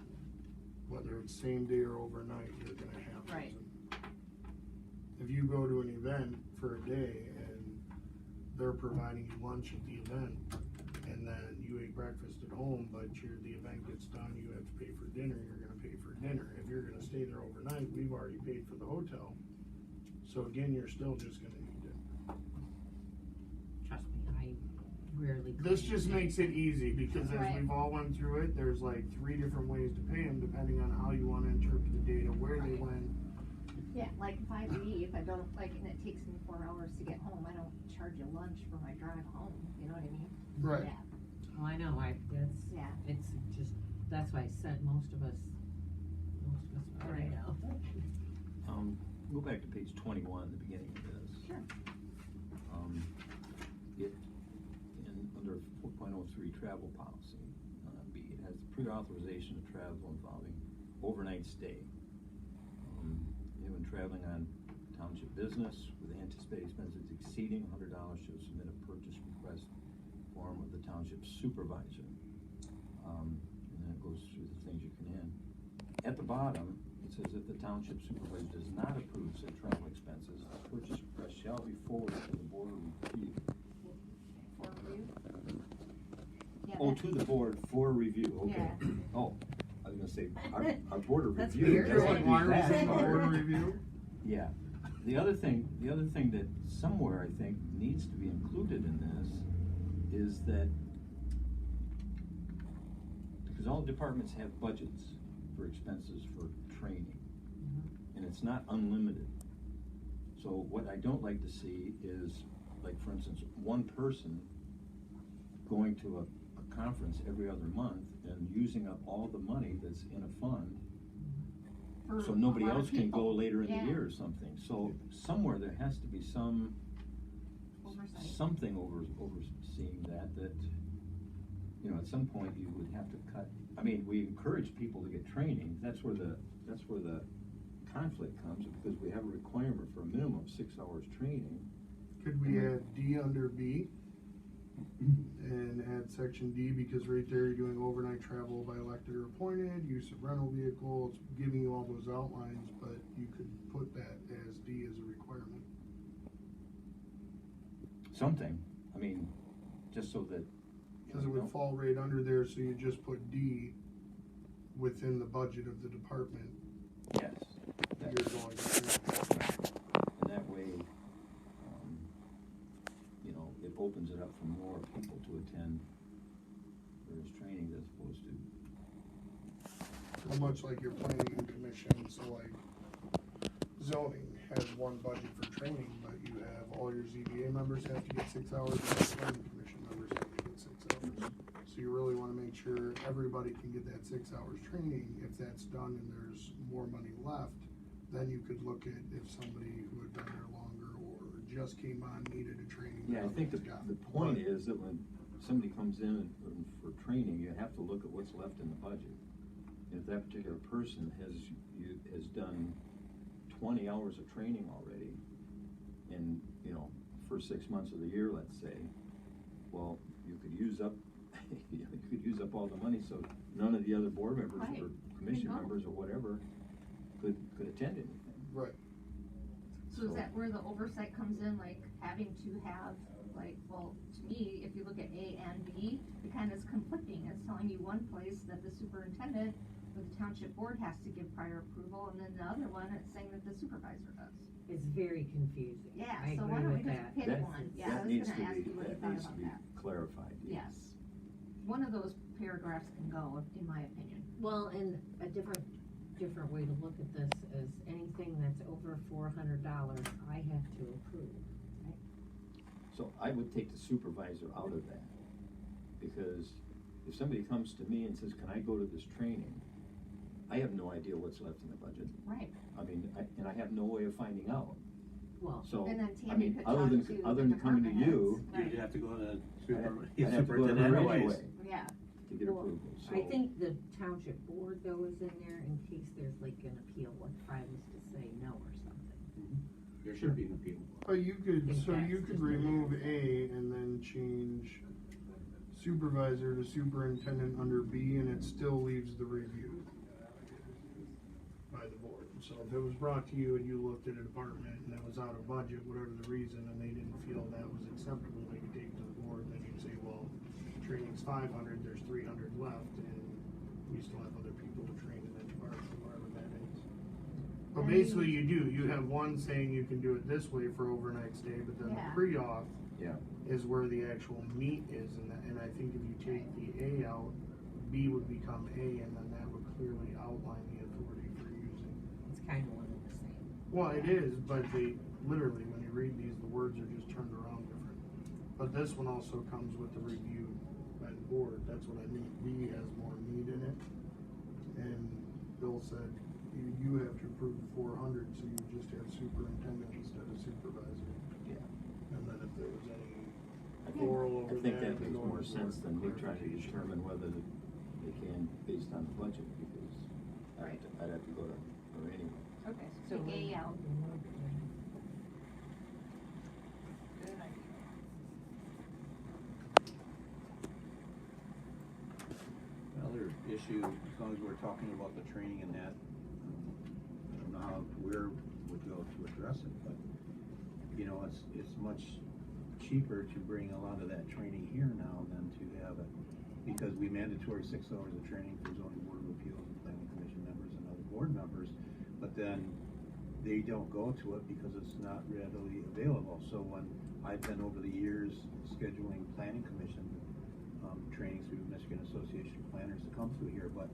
[SPEAKER 7] Whether it's same day or overnight, you're gonna have those.
[SPEAKER 6] Right.
[SPEAKER 7] If you go to an event for a day and they're providing you lunch at the event, and then you ate breakfast at home, but the event gets done, you have to pay for dinner, you're gonna pay for dinner. If you're gonna stay there overnight, we've already paid for the hotel. So again, you're still just gonna need dinner.
[SPEAKER 3] rarely.
[SPEAKER 7] This just makes it easy, because as
[SPEAKER 6] Right.
[SPEAKER 7] we've all went through it, there's like 3 different ways to pay them, depending on how you wanna interpret the data, where they went.
[SPEAKER 6] Yeah, like if I leave, I don't, like, and it takes me 4 hours to get home, I don't charge you lunch for my drive home, you know what I mean?
[SPEAKER 7] Right.
[SPEAKER 6] Yeah,
[SPEAKER 3] Oh, I know,
[SPEAKER 6] yeah.
[SPEAKER 3] it's just, that's why I said most of us already know.
[SPEAKER 2] Go back to page 21, the beginning of this.
[SPEAKER 6] Sure.
[SPEAKER 2] Under 4.03 travel policy, B, it has pre-authorization of travel involving overnight stay. Anyone traveling on township business with anticipated expenses exceeding $100 should submit a purchase request form of the township supervisor. And then it goes through the things you can add. At the bottom, it says if the township supervisor does not approve said travel expenses, the purchase request shall be forwarded to the board of review.
[SPEAKER 6] For review? Yeah,
[SPEAKER 2] Oh,
[SPEAKER 6] that-
[SPEAKER 2] to the board for review, okay.
[SPEAKER 6] Yeah.
[SPEAKER 2] Oh, I was gonna say, our board of
[SPEAKER 3] That's
[SPEAKER 2] review.
[SPEAKER 3] weird.
[SPEAKER 7] You're like,
[SPEAKER 2] doesn't
[SPEAKER 7] why
[SPEAKER 2] do
[SPEAKER 7] are we
[SPEAKER 2] that
[SPEAKER 7] saying
[SPEAKER 2] part.
[SPEAKER 7] board review?
[SPEAKER 2] Yeah, the other thing that somewhere I think needs to be included in this is that, because all departments have budgets for expenses for training, and it's not unlimited. So what I don't like to see is, like, for instance, one person going to a conference every other month and using up all the money that's in a fund,
[SPEAKER 6] for
[SPEAKER 2] so nobody
[SPEAKER 6] a lot of
[SPEAKER 2] else can go
[SPEAKER 6] people.
[SPEAKER 2] later in
[SPEAKER 6] Yeah.
[SPEAKER 2] the year or something. So somewhere there has to be some,
[SPEAKER 6] Oversight.
[SPEAKER 2] something overseeing that, you know, at some point you would have to cut. I mean, we encourage people to get training. That's where the conflict comes, because we have a requirement for a minimum of 6 hours training.
[SPEAKER 7] Could we add D under B? And add section D, because right there you're doing overnight travel by elected or appointed, use of rental vehicle, it's giving you all those outlines, but you could put that as D as a requirement.
[SPEAKER 2] Something, I mean, just so that.
[SPEAKER 7] Cause it would fall right under there, so you just put D within the budget of the department
[SPEAKER 2] Yes.
[SPEAKER 7] you're
[SPEAKER 2] that-
[SPEAKER 7] going to.
[SPEAKER 2] And that way, you know, it opens it up for more people to attend various trainings as opposed to.
[SPEAKER 7] So much like your planning commission, so like zoning has one budget for training, but you have all your ZBA members have to get 6 hours, and your planning commission members have to get 6 hours. So you really wanna make sure everybody can get that 6 hours training. If that's done and there's more money left, then you could look at if somebody who had been there longer or just came on needed a training.
[SPEAKER 2] Yeah, I think the point
[SPEAKER 7] But-
[SPEAKER 2] is that when somebody comes in and for training, you have to look at what's left in the budget. And if that particular person has done 20 hours of training already, in, you know, first 6 months of the year, let's say, well, you could use up, you could use up all the money, so none of the other board members
[SPEAKER 6] Right.
[SPEAKER 2] or commission
[SPEAKER 6] I know.
[SPEAKER 2] members or whatever could attend anything.
[SPEAKER 7] Right.
[SPEAKER 6] So is that where the oversight comes in, like having to have, like, well, to me, if you look at A and B, it kind of is conflicting. It's telling you one place that the superintendent or the township board has to give prior approval, and then the other one, it's saying that the supervisor does.
[SPEAKER 3] It's very confusing.
[SPEAKER 6] Yeah,
[SPEAKER 3] I
[SPEAKER 6] so
[SPEAKER 3] agree
[SPEAKER 6] why don't we
[SPEAKER 3] with
[SPEAKER 6] just
[SPEAKER 3] that.
[SPEAKER 6] pick
[SPEAKER 2] That-
[SPEAKER 6] one? Yeah, I
[SPEAKER 2] that
[SPEAKER 6] was
[SPEAKER 2] needs
[SPEAKER 6] gonna
[SPEAKER 2] to
[SPEAKER 6] ask
[SPEAKER 2] be-
[SPEAKER 6] you what you
[SPEAKER 2] that
[SPEAKER 6] thought
[SPEAKER 2] needs to
[SPEAKER 6] about
[SPEAKER 2] be
[SPEAKER 6] that.
[SPEAKER 2] clarified.
[SPEAKER 6] Yes. One of those paragraphs can go, in my opinion.
[SPEAKER 3] Well, and a different way to look at this is anything that's over $400, I have to approve.
[SPEAKER 2] So I would take the supervisor out of that, because if somebody comes to me and says, can I go to this training? I have no idea what's left in the budget.
[SPEAKER 6] Right.
[SPEAKER 2] I mean, I have no way of finding out.
[SPEAKER 3] Well,
[SPEAKER 2] So,
[SPEAKER 6] And then
[SPEAKER 2] I
[SPEAKER 6] Tammy
[SPEAKER 2] mean,
[SPEAKER 6] could
[SPEAKER 2] other
[SPEAKER 6] talk
[SPEAKER 2] than,
[SPEAKER 6] to
[SPEAKER 2] other
[SPEAKER 6] the
[SPEAKER 2] than coming to
[SPEAKER 6] department
[SPEAKER 2] you,
[SPEAKER 6] heads. Right.
[SPEAKER 5] You'd have to go to the
[SPEAKER 2] I'd have to go to
[SPEAKER 5] superintendent
[SPEAKER 2] her
[SPEAKER 5] anyways.
[SPEAKER 2] anyway
[SPEAKER 6] Yeah.
[SPEAKER 2] to get
[SPEAKER 3] Well,
[SPEAKER 2] approval, so.
[SPEAKER 3] I think the township board though is in there in case there's like an appeal, if I was to say no or something.
[SPEAKER 5] There should be an appeal.
[SPEAKER 7] But you could,
[SPEAKER 3] think
[SPEAKER 7] so
[SPEAKER 3] that's
[SPEAKER 7] you could
[SPEAKER 3] just a-
[SPEAKER 7] remove A and then change supervisor to superintendent under B, and it still leaves the review by the board. So if it was brought to you and you looked at a department and it was out of budget, whatever the reason, and they didn't feel that was acceptable, they could take it to the board, and then you'd say, well, training's 500, there's 300 left, and we still have other people to train in that department, whatever that is. But basically you do, you have one saying you can do it this way for overnight stay, but then the
[SPEAKER 6] Yeah.
[SPEAKER 7] pre-auth
[SPEAKER 2] Yeah.
[SPEAKER 7] is where the actual meat is, and I think if you take the A out, B would become A, and then that would clearly outline the authority for using.
[SPEAKER 3] It's kind of one and the same.
[SPEAKER 7] Well, it is, but they, literally, when you read these, the words are just turned around different. But this one also comes with the review by the board, that's what I mean, B has more meat in it. And Bill said, you have to approve 400, so you just have superintendent instead of supervisor.
[SPEAKER 2] Yeah.
[SPEAKER 7] And then if there was any
[SPEAKER 2] I
[SPEAKER 7] quarrel over
[SPEAKER 2] think
[SPEAKER 7] that.
[SPEAKER 2] that makes
[SPEAKER 7] go
[SPEAKER 2] more
[SPEAKER 7] into
[SPEAKER 2] sense than me trying to
[SPEAKER 7] clarification.
[SPEAKER 2] determine whether they can based on the budget, because I'd have to go to her anyway.
[SPEAKER 6] Okay, so take A out. Good idea.
[SPEAKER 5] Another issue, as long as we're talking about the training and that, I don't know how, where would go to address it, but, you know, it's much cheaper to bring a lot of that training here now than to have it, because we mandatory 6 hours of training for zoning board of appeals and planning commission members and other board members, but then they don't go to it because it's not readily available. So when I've been over the years scheduling planning commission training through Michigan Association of Planners to come through here, but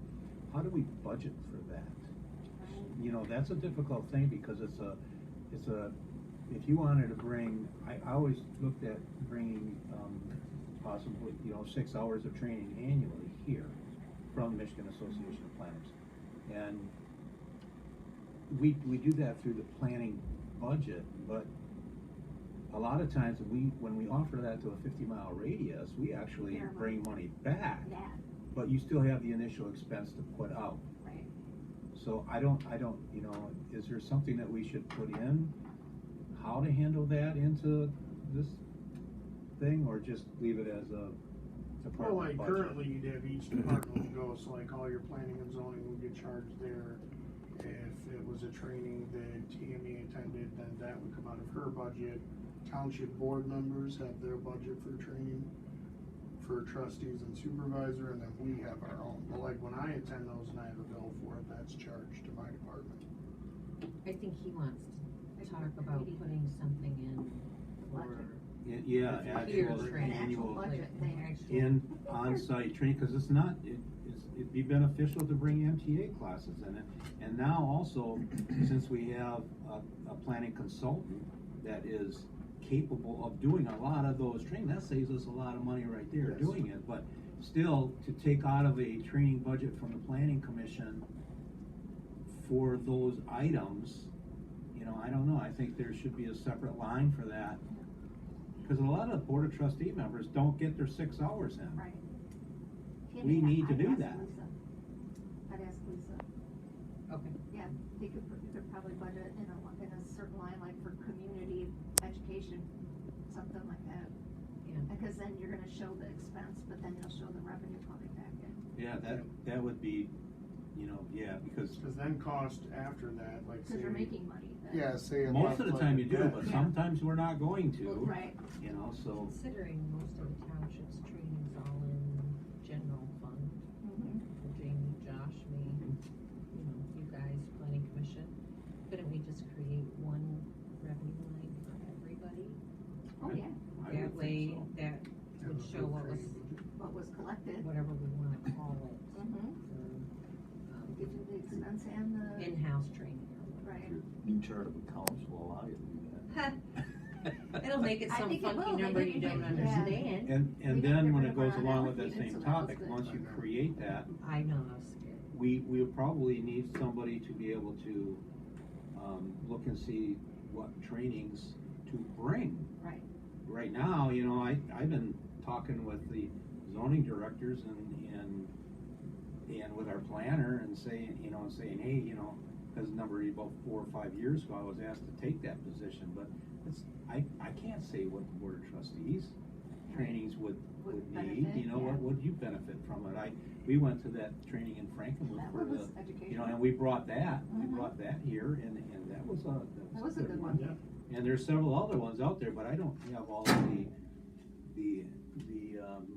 [SPEAKER 5] how do we budget for that? You know, that's a difficult thing, because it's a, if you wanted to bring, I always looked at bringing possibly, 6 hours of training annually here from the Michigan Association of Planners. And we do that through the planning budget, but a lot of times when we offer that to a 50-mile radius, we actually bring money back,
[SPEAKER 6] Yeah,
[SPEAKER 5] but you still have the initial expense to put out.
[SPEAKER 6] right.
[SPEAKER 5] So I don't, is there something that we should put in, how to handle that into this thing, or just leave it as a
[SPEAKER 7] Well,
[SPEAKER 5] department
[SPEAKER 7] like
[SPEAKER 5] budget?
[SPEAKER 7] currently you'd have each department would go, so like all your planning and zoning would get charged there. If it was a training that Tammy attended, then that would come out of her budget. Township board members have their budget for training for trustees and supervisor, and then we have our own. But like when I attend those and I have a bill for it, that's charged to my department.
[SPEAKER 3] I think he wants to talk about putting something in for.
[SPEAKER 5] Yeah,
[SPEAKER 3] Here,
[SPEAKER 5] actual
[SPEAKER 3] training.
[SPEAKER 5] annual
[SPEAKER 6] Budget thing.
[SPEAKER 5] in on-site training, because it's not, it'd be beneficial to bring MTA classes in it. And now also, since we have a planning consultant that is capable of doing a lot of those training, that saves us a lot of money right there
[SPEAKER 7] Yes.
[SPEAKER 5] doing it. But still, to take out of a training budget from the planning commission for those items, I don't know, I think there should be a separate line for that. Because a lot of the board of trustee members don't get their 6 hours in.
[SPEAKER 6] Right.
[SPEAKER 5] We need to do
[SPEAKER 6] I'd ask
[SPEAKER 5] that.
[SPEAKER 6] Lisa. I'd ask Lisa.
[SPEAKER 3] Okay.
[SPEAKER 6] Yeah, you could probably budget in a certain line, like for community education, something like that.
[SPEAKER 3] Yeah.
[SPEAKER 6] Because then you're gonna show the expense, but then you'll show the revenue coming back in.
[SPEAKER 5] Yeah, that would be, because
[SPEAKER 7] Cause then cost after that, like say.
[SPEAKER 6] Cause you're making money then.
[SPEAKER 7] Yeah, say. a
[SPEAKER 5] most of the
[SPEAKER 7] month
[SPEAKER 5] time
[SPEAKER 7] like
[SPEAKER 5] you do,
[SPEAKER 7] that.
[SPEAKER 5] but sometimes we're not going to.
[SPEAKER 6] Well, right.
[SPEAKER 5] So,
[SPEAKER 3] Considering most of the township's training's all in general fund,
[SPEAKER 6] Mhm.
[SPEAKER 3] for Jamie, Josh, me, you guys, planning commission, couldn't we just create one revenue line for everybody?
[SPEAKER 6] Oh, yeah,
[SPEAKER 5] I
[SPEAKER 3] That
[SPEAKER 5] would
[SPEAKER 3] way,
[SPEAKER 5] think so.
[SPEAKER 3] that would show
[SPEAKER 6] what was collected.
[SPEAKER 3] whatever we wanna call it,
[SPEAKER 6] Mm-hmm. Give you the expense and
[SPEAKER 3] for
[SPEAKER 6] the.
[SPEAKER 3] in-house training or whatever.
[SPEAKER 6] Right.
[SPEAKER 2] Your new chart of accounts will allow you to do that.
[SPEAKER 3] It'll make it
[SPEAKER 6] I
[SPEAKER 3] some
[SPEAKER 6] think it
[SPEAKER 3] funky
[SPEAKER 6] will.
[SPEAKER 3] number
[SPEAKER 6] Maybe
[SPEAKER 3] you don't
[SPEAKER 6] yeah.
[SPEAKER 3] understand.
[SPEAKER 5] And
[SPEAKER 6] We don't
[SPEAKER 5] then
[SPEAKER 6] get
[SPEAKER 5] when
[SPEAKER 6] rid
[SPEAKER 5] it
[SPEAKER 6] of our
[SPEAKER 5] goes along with that
[SPEAKER 6] unallocated,
[SPEAKER 5] same
[SPEAKER 6] so that was
[SPEAKER 5] topic,
[SPEAKER 6] good.
[SPEAKER 5] once you create that,
[SPEAKER 3] I know, I was scared.
[SPEAKER 5] we'll probably need somebody to be able to, look and see what trainings to bring.
[SPEAKER 6] Right.
[SPEAKER 5] Right now, I've been talking with the zoning directors and with our planner and saying, hey, because about 4 or 5 years ago, I was asked to take that position, but I can't say what the board of trustees trainings would need,
[SPEAKER 6] benefit, yeah.
[SPEAKER 5] what would you benefit from it? We went to that training in Frankenmuth
[SPEAKER 6] That
[SPEAKER 5] for
[SPEAKER 6] was
[SPEAKER 5] the,
[SPEAKER 6] educational.
[SPEAKER 5] and we brought that
[SPEAKER 6] Mhm.
[SPEAKER 5] here, and that was a.
[SPEAKER 6] That was a good one.
[SPEAKER 7] Yeah.
[SPEAKER 5] And there's several other ones out there, but I don't have all of the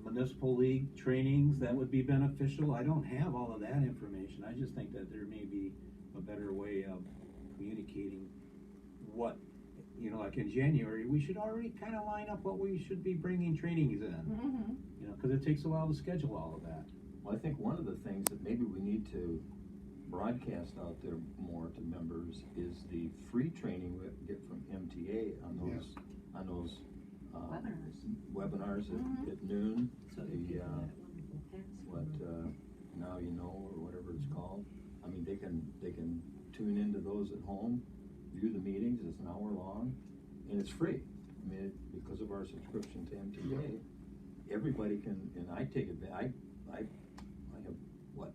[SPEAKER 5] municipal league trainings that would be beneficial. I don't have all of that information. I just think that there may be a better way of communicating what you know, like in January, we should already kinda line up what we should be bringing trainings in.
[SPEAKER 6] Mm-hmm.
[SPEAKER 5] You know, cause it takes a while to schedule all of that.
[SPEAKER 2] Well, I think one of the things that maybe we need to broadcast out there more to members is the free training we get from MTA on those, webinars at noon.
[SPEAKER 3] So
[SPEAKER 2] The,
[SPEAKER 3] you give that wonderful password.
[SPEAKER 2] Now you know, or whatever it's called. I mean, they can tune into those at home, view the meetings, it's an hour long, and it's free. I mean, because of our subscription to MTA, everybody can, and I take it, I have, what?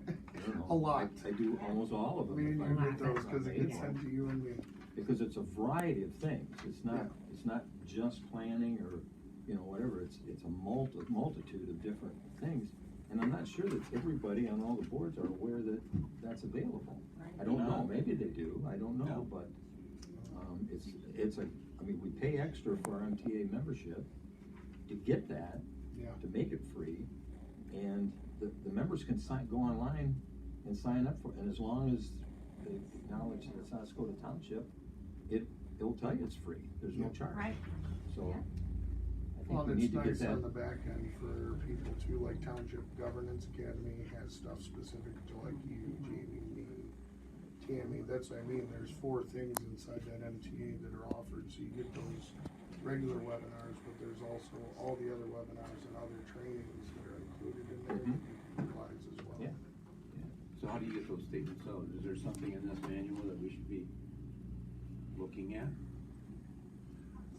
[SPEAKER 2] I don't know.
[SPEAKER 7] A lot.
[SPEAKER 2] I do almost all of them.
[SPEAKER 7] Me and
[SPEAKER 2] if
[SPEAKER 7] you
[SPEAKER 2] I-
[SPEAKER 7] get those, cause it gets
[SPEAKER 2] Yeah.
[SPEAKER 7] sent to you and me.
[SPEAKER 2] Because it's a variety of things, it's not,
[SPEAKER 7] Yeah.
[SPEAKER 2] it's not just planning or, you know, whatever, it's a multitude of different things. And I'm not sure that everybody on all the boards are aware that that's available. I don't know, maybe they do, I don't know,
[SPEAKER 5] No.
[SPEAKER 2] but, it's a, I mean, we pay extra for our MTA membership to get that,
[SPEAKER 7] Yeah.
[SPEAKER 2] to make it free. And the members can go online and sign up for it, and as long as they acknowledge that it's Oscoda Township, it'll tell you it's free, there's no charge.
[SPEAKER 6] Right.
[SPEAKER 2] So,
[SPEAKER 6] Yeah.
[SPEAKER 2] I
[SPEAKER 7] Well,
[SPEAKER 2] think we
[SPEAKER 7] it's
[SPEAKER 2] need to get
[SPEAKER 7] nice on the
[SPEAKER 2] that,
[SPEAKER 7] back end for people too, like Township Governance Academy has stuff specific to like you, Jamie, me, Tammy, that's what I mean, there's 4 things inside that MTA that are offered, so you get those regular webinars, but there's also all the other webinars and other trainings that are included in there that you can utilize as well.
[SPEAKER 2] Yeah.
[SPEAKER 5] So how do you get those statements out? Is there something in this manual that we should be looking at?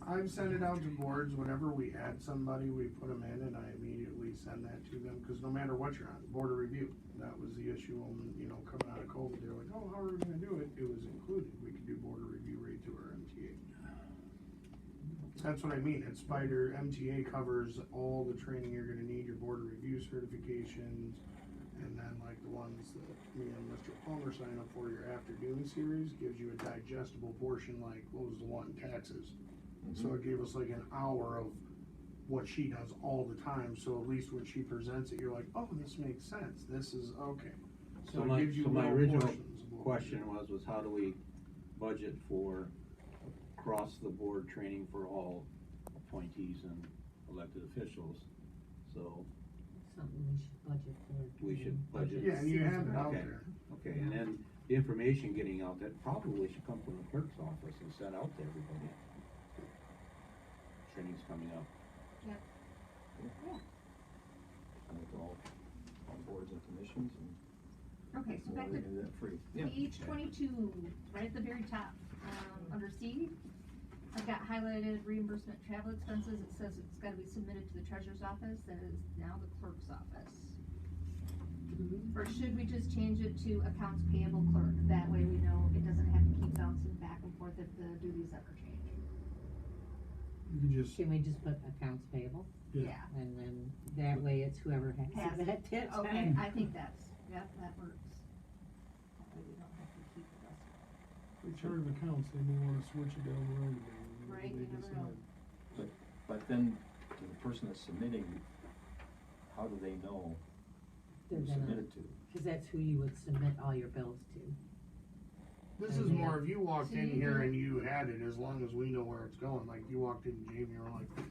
[SPEAKER 7] I've sent it out to boards, whenever we add somebody, we put them in and I immediately send that to them, cause no matter what you're on, board of review, that was the issue when, you know, coming out of COVID, they're like, oh, how are we gonna do it? It was included, we could do board of review right through our MTA. That's what I mean, at Spider, MTA covers all the training you're gonna need, your board of review certifications, and then like the ones that me and Mr. Palmer sign up for, your afternoon series, gives you a digestible portion, like, what was the one, taxes. So it gave us like an hour of what she does all the time, so at least when she presents it, you're like, oh, this makes sense, this is, okay.
[SPEAKER 5] So
[SPEAKER 7] it
[SPEAKER 5] my,
[SPEAKER 7] gives you
[SPEAKER 5] so my
[SPEAKER 7] little
[SPEAKER 5] original
[SPEAKER 7] portions of what we
[SPEAKER 5] question
[SPEAKER 7] do.
[SPEAKER 5] was how do we budget for across the board training for all appointees and elected officials? So,
[SPEAKER 3] Something we should budget for.
[SPEAKER 5] We should budget.
[SPEAKER 7] Yeah, and you have it out
[SPEAKER 5] Okay.
[SPEAKER 7] there.
[SPEAKER 5] okay, and then the information getting out, that probably should come from the clerk's office and sent out to everybody. Training's coming up.
[SPEAKER 6] Yep.
[SPEAKER 2] with all boards and commissions, and
[SPEAKER 6] Okay, so
[SPEAKER 2] we'll
[SPEAKER 6] back to
[SPEAKER 2] do that free. Yeah.
[SPEAKER 6] page 22, right at the very top, under C, I've got highlighted reimbursement travel expenses. It says it's gotta be submitted to the treasurer's office, that is now the clerk's office. Or should we just change it to accounts payable clerk? That way we know it doesn't have to keep bouncing back and forth if the duties ever change.
[SPEAKER 7] You can just,
[SPEAKER 3] Can we just put accounts payable,
[SPEAKER 7] yeah,
[SPEAKER 3] and then that way it's whoever has
[SPEAKER 6] Has
[SPEAKER 3] it
[SPEAKER 6] it.
[SPEAKER 3] at that
[SPEAKER 6] Okay,
[SPEAKER 3] time?
[SPEAKER 6] I think that's, yep, that works. That way we don't have to keep the rest.
[SPEAKER 7] we chart of accounts, they may wanna switch it down the road again.
[SPEAKER 6] Right,
[SPEAKER 7] They
[SPEAKER 6] you never know.
[SPEAKER 7] decide.
[SPEAKER 2] But then, to the person that's submitting, how do they know
[SPEAKER 3] They're
[SPEAKER 2] who
[SPEAKER 3] gonna,
[SPEAKER 2] submitted to?
[SPEAKER 3] cause that's who you would submit all your bills to.
[SPEAKER 7] This is more, if you walked in here and you had it, as long as we know where it's going, like you walked in, Jamie, you're like,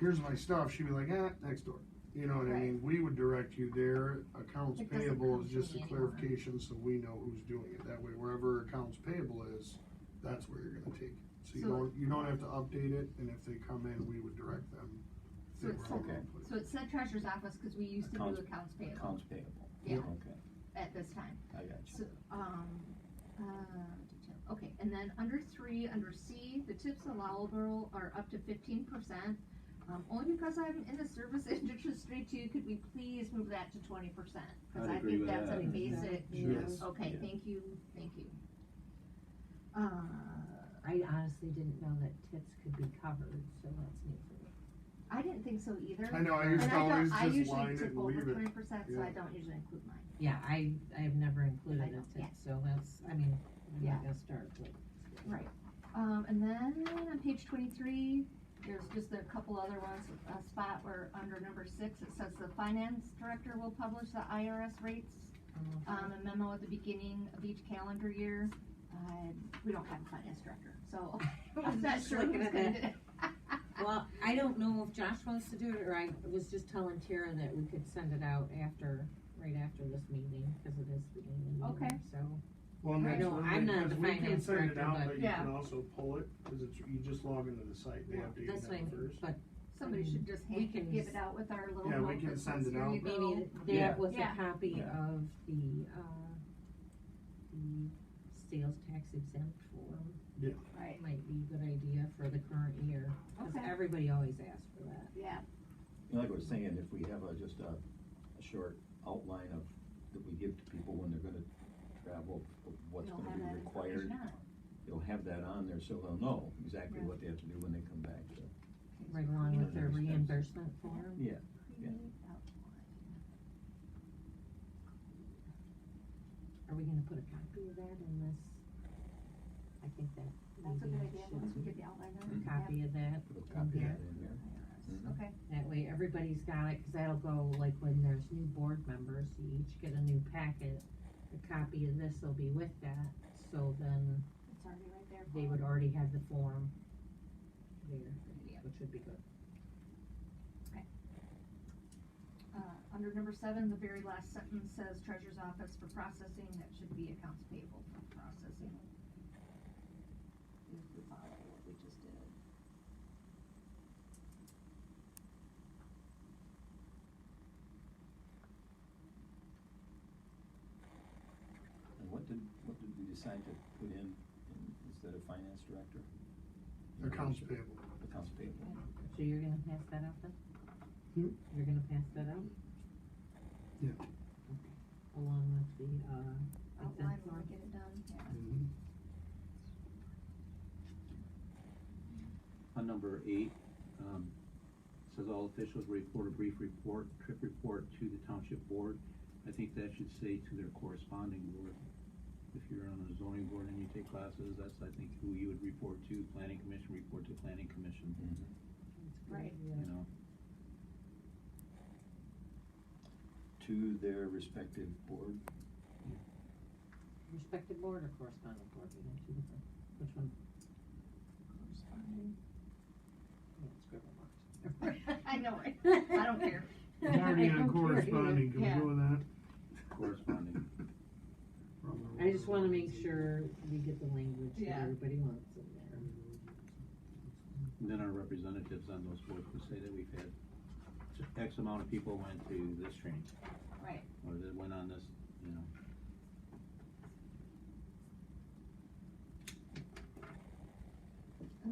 [SPEAKER 7] here's my stuff, she'd be like, next door. You know what I
[SPEAKER 6] Right.
[SPEAKER 7] mean? We would direct you there, accounts
[SPEAKER 6] It doesn't
[SPEAKER 7] payable
[SPEAKER 6] come
[SPEAKER 7] is
[SPEAKER 6] to
[SPEAKER 7] just a
[SPEAKER 6] me anymore.
[SPEAKER 7] clarification, so we know who's doing it. That way, wherever accounts payable is, that's where you're gonna take it. So
[SPEAKER 6] So-
[SPEAKER 7] you don't have to update it, and if they come in, we would direct them. if
[SPEAKER 6] So
[SPEAKER 7] they
[SPEAKER 6] it's
[SPEAKER 7] were all
[SPEAKER 2] okay.
[SPEAKER 7] wrong place.
[SPEAKER 6] So it said treasurer's office, cause we used to do
[SPEAKER 2] Accounts-
[SPEAKER 6] accounts payable
[SPEAKER 2] Accounts payable.
[SPEAKER 6] Yeah.
[SPEAKER 2] Okay,
[SPEAKER 6] at this time.
[SPEAKER 2] I got
[SPEAKER 6] So,
[SPEAKER 2] you.
[SPEAKER 6] detail, okay, and then under 3, under C, the tips allowable are up to 15%. Only because I'm in the service industry too, could we please move that to 20%? Cause
[SPEAKER 5] I'd
[SPEAKER 6] I
[SPEAKER 5] agree
[SPEAKER 6] think
[SPEAKER 5] with
[SPEAKER 6] that's
[SPEAKER 5] that.
[SPEAKER 6] a basic,
[SPEAKER 7] Sure.
[SPEAKER 6] okay,
[SPEAKER 5] Yeah.
[SPEAKER 6] thank you.
[SPEAKER 3] I honestly didn't know that tips could be covered, so that's new for me.
[SPEAKER 6] I didn't think so either.
[SPEAKER 7] I know, I
[SPEAKER 6] And
[SPEAKER 7] used to always
[SPEAKER 6] I
[SPEAKER 7] just
[SPEAKER 6] usually
[SPEAKER 7] line it
[SPEAKER 6] tip
[SPEAKER 7] and
[SPEAKER 6] over
[SPEAKER 7] leave it.
[SPEAKER 6] 20%, so I
[SPEAKER 7] Yeah.
[SPEAKER 6] don't usually include mine.
[SPEAKER 3] Yeah, I've never included
[SPEAKER 6] I
[SPEAKER 3] a
[SPEAKER 6] know,
[SPEAKER 3] tip,
[SPEAKER 6] yeah.
[SPEAKER 3] so that's, I mean, I'm
[SPEAKER 6] Yeah.
[SPEAKER 3] not gonna start with.
[SPEAKER 6] Right, and then on page 23, there's just a couple other ones, a spot where under number 6, it says the finance director will publish the IRS rates, a memo at the beginning of each calendar year. We don't have a finance director, so I'm not
[SPEAKER 3] just
[SPEAKER 6] sure
[SPEAKER 3] looking
[SPEAKER 6] who's
[SPEAKER 3] at
[SPEAKER 6] gonna
[SPEAKER 3] that.
[SPEAKER 6] do it.
[SPEAKER 3] Well, I don't know if Josh wants to do it, or I was just telling Tara that we could send it out right after this meeting, cause it is the beginning of the
[SPEAKER 6] Okay.
[SPEAKER 3] meeting, so.
[SPEAKER 7] Well, and
[SPEAKER 3] I
[SPEAKER 7] that's
[SPEAKER 3] know,
[SPEAKER 7] one
[SPEAKER 3] I'm
[SPEAKER 7] thing,
[SPEAKER 3] not
[SPEAKER 7] 'cause
[SPEAKER 3] the
[SPEAKER 7] we can
[SPEAKER 3] finance
[SPEAKER 7] send it
[SPEAKER 3] director,
[SPEAKER 7] out,
[SPEAKER 3] but-
[SPEAKER 7] but you
[SPEAKER 6] Yeah.
[SPEAKER 7] can also pull it, cause you just log into the site, they
[SPEAKER 3] Well,
[SPEAKER 7] update
[SPEAKER 3] that's
[SPEAKER 7] that
[SPEAKER 3] fine,
[SPEAKER 7] first.
[SPEAKER 3] but
[SPEAKER 6] Somebody should just
[SPEAKER 3] We can
[SPEAKER 6] give it out with our little
[SPEAKER 7] Yeah, we
[SPEAKER 6] note
[SPEAKER 7] can
[SPEAKER 6] that
[SPEAKER 7] send
[SPEAKER 6] says,
[SPEAKER 7] it
[SPEAKER 6] "Here
[SPEAKER 7] out,
[SPEAKER 6] you
[SPEAKER 7] but-
[SPEAKER 6] go."
[SPEAKER 3] maybe
[SPEAKER 2] Yeah.
[SPEAKER 3] that was a
[SPEAKER 6] Yeah.
[SPEAKER 3] copy
[SPEAKER 2] Yeah.
[SPEAKER 3] of the sales tax exempt form.
[SPEAKER 6] Right,
[SPEAKER 3] Might be a good idea for the current year, cause
[SPEAKER 6] Okay.
[SPEAKER 3] everybody always asks for that.
[SPEAKER 6] yeah,
[SPEAKER 2] Like I was saying, if we have just a short outline of, that we give to people when they're gonna travel, of what's
[SPEAKER 6] you'll
[SPEAKER 2] gonna
[SPEAKER 6] have
[SPEAKER 2] be
[SPEAKER 6] that
[SPEAKER 2] required,
[SPEAKER 6] information on it.
[SPEAKER 2] you'll have that on there, so they'll know exactly
[SPEAKER 6] Right.
[SPEAKER 2] what they have to do when they come back.
[SPEAKER 3] Right along with their reimbursement form.
[SPEAKER 2] Yeah, yeah.
[SPEAKER 6] Create outline.
[SPEAKER 3] Are we gonna put a copy of that in this? I think that.
[SPEAKER 6] That's a
[SPEAKER 3] maybe
[SPEAKER 6] good idea,
[SPEAKER 3] should
[SPEAKER 6] once we
[SPEAKER 3] be
[SPEAKER 6] get the outline
[SPEAKER 3] a
[SPEAKER 6] done.
[SPEAKER 3] copy of that
[SPEAKER 2] Put a
[SPEAKER 3] in
[SPEAKER 2] copy of
[SPEAKER 3] here.
[SPEAKER 2] that in there. Mhm.
[SPEAKER 6] Okay,
[SPEAKER 3] That way everybody's got it, cause that'll go, like, when there's new board members, you each get a new packet. A copy of this will be with that, so then
[SPEAKER 6] it's already right there.
[SPEAKER 3] they would already have the form there,
[SPEAKER 6] Yeah.
[SPEAKER 3] which would be good.
[SPEAKER 6] Under number 7, the very last sentence says treasurer's office for processing, that should be accounts payable for processing. If we follow what we just did.
[SPEAKER 2] And what did we decide to put in instead of finance director?
[SPEAKER 7] Accounts payable.
[SPEAKER 2] Accounts payable.
[SPEAKER 3] So you're gonna pass that out then?
[SPEAKER 7] Hmm?
[SPEAKER 3] You're gonna pass that out?
[SPEAKER 7] Yeah.
[SPEAKER 3] Okay. Along with the,
[SPEAKER 6] Outline
[SPEAKER 3] exempt
[SPEAKER 6] when
[SPEAKER 3] form?
[SPEAKER 6] we get it done, yeah.
[SPEAKER 7] Mhm.
[SPEAKER 5] On number 8, says all officials report a brief report, trip report to the township board. I think that should say to their corresponding board. If you're on a zoning board and you take classes, that's, I think, who you would report to. Planning commission, report to planning commission,
[SPEAKER 6] Right.
[SPEAKER 5] you know.
[SPEAKER 2] To their respective board.
[SPEAKER 3] Respective board or corresponding board, you know, two different, which one?
[SPEAKER 6] Corresponding.
[SPEAKER 3] Yeah, scribble marks.
[SPEAKER 6] I know, right? I don't care.
[SPEAKER 7] It's already
[SPEAKER 3] I don't
[SPEAKER 7] on
[SPEAKER 3] care
[SPEAKER 7] corresponding, can we
[SPEAKER 6] Yeah.
[SPEAKER 7] go with that?
[SPEAKER 5] Corresponding.
[SPEAKER 3] I just wanna make sure we get the language that
[SPEAKER 6] Yeah.
[SPEAKER 3] everybody wants in there.
[SPEAKER 5] And then our representatives on those boards would say that we've had X amount of people went to this training,
[SPEAKER 6] Right.
[SPEAKER 5] or that went on this, you know.
[SPEAKER 6] I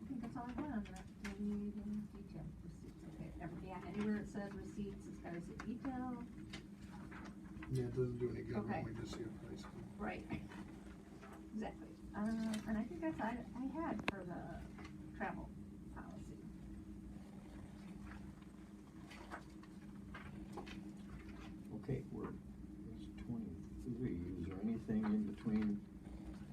[SPEAKER 6] think that's all I got on that. Do we need any detail? Receipts, okay. Anywhere it says receipts, it's gotta say detail.
[SPEAKER 7] Yeah, it doesn't do any good
[SPEAKER 6] Okay.
[SPEAKER 7] when we just see a price.
[SPEAKER 6] Right. Exactly. And I think that's I had for the travel policy.
[SPEAKER 2] Okay, we're, it's 23. Is there anything in between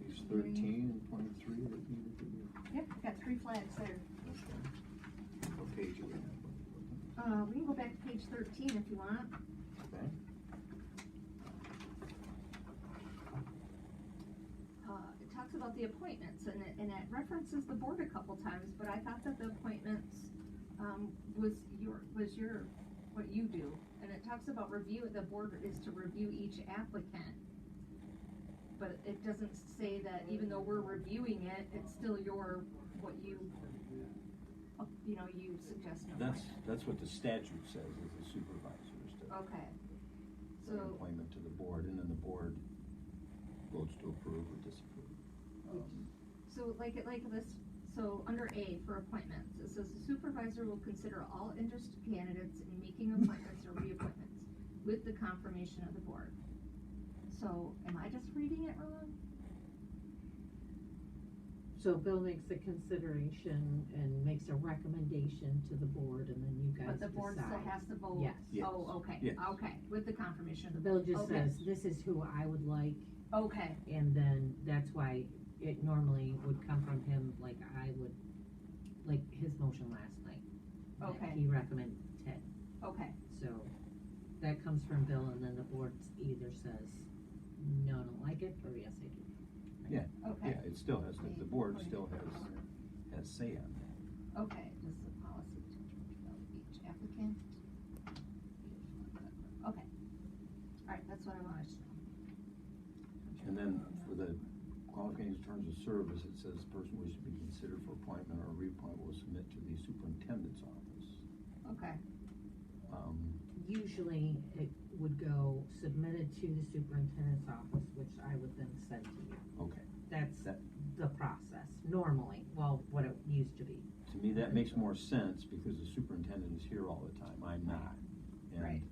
[SPEAKER 2] these 13 and 23 that needed to be?
[SPEAKER 6] Yep, got 3 flags there.
[SPEAKER 2] Okay. What page are we on?
[SPEAKER 6] We can go back to page 13 if you want.
[SPEAKER 2] Okay.
[SPEAKER 6] It talks about the appointments and it references the board a couple times, but I thought that the appointments, was what you do. And it talks about the board is to review each applicant. But it doesn't say that even though we're reviewing it, it's still what you suggest. an
[SPEAKER 2] That's what the statute says, is the supervisors to
[SPEAKER 6] Okay,
[SPEAKER 2] an
[SPEAKER 6] so,
[SPEAKER 2] appointment to the board, and then the board votes to approve or disapprove.
[SPEAKER 6] so like this, so under A for appointments, it says the supervisor will consider all interested candidates in making appointments or reappointments with the confirmation of the board. So, am I just reading it wrong?
[SPEAKER 3] So Bill makes a consideration and makes a recommendation to the board, and then you guys
[SPEAKER 6] But the board still
[SPEAKER 3] decide.
[SPEAKER 6] has to vote?
[SPEAKER 3] Yes.
[SPEAKER 2] Yes.
[SPEAKER 6] Oh, okay,
[SPEAKER 2] Yes.
[SPEAKER 6] okay, with the confirmation of the
[SPEAKER 3] Bill
[SPEAKER 6] board.
[SPEAKER 3] just
[SPEAKER 6] Okay.
[SPEAKER 3] says, this is who I would like,
[SPEAKER 6] Okay,
[SPEAKER 3] and then that's why it normally would come from him, like his motion last night. that
[SPEAKER 6] Okay.
[SPEAKER 3] He recommended Ted,
[SPEAKER 6] okay,
[SPEAKER 3] so that comes from Bill, and then the board either says, no, I don't like it, or yes, I do?
[SPEAKER 6] Okay,
[SPEAKER 2] Yeah, it still has, the board still has say on that.
[SPEAKER 6] okay, this is a policy to each applicant. Okay, alright, that's what I wanted to know.
[SPEAKER 2] And then for the qualifications terms of service, it says person wishing to be considered for appointment or reappointment will submit to the superintendent's office.
[SPEAKER 6] Okay,
[SPEAKER 3] Usually, it would go submitted to the superintendent's office, which I would then send to you.
[SPEAKER 2] Okay.
[SPEAKER 3] That's
[SPEAKER 2] That-
[SPEAKER 3] the process, normally, well, what it used to be.
[SPEAKER 2] To me, that makes more sense because the superintendent is here all the time. I'm not. And,
[SPEAKER 6] Right.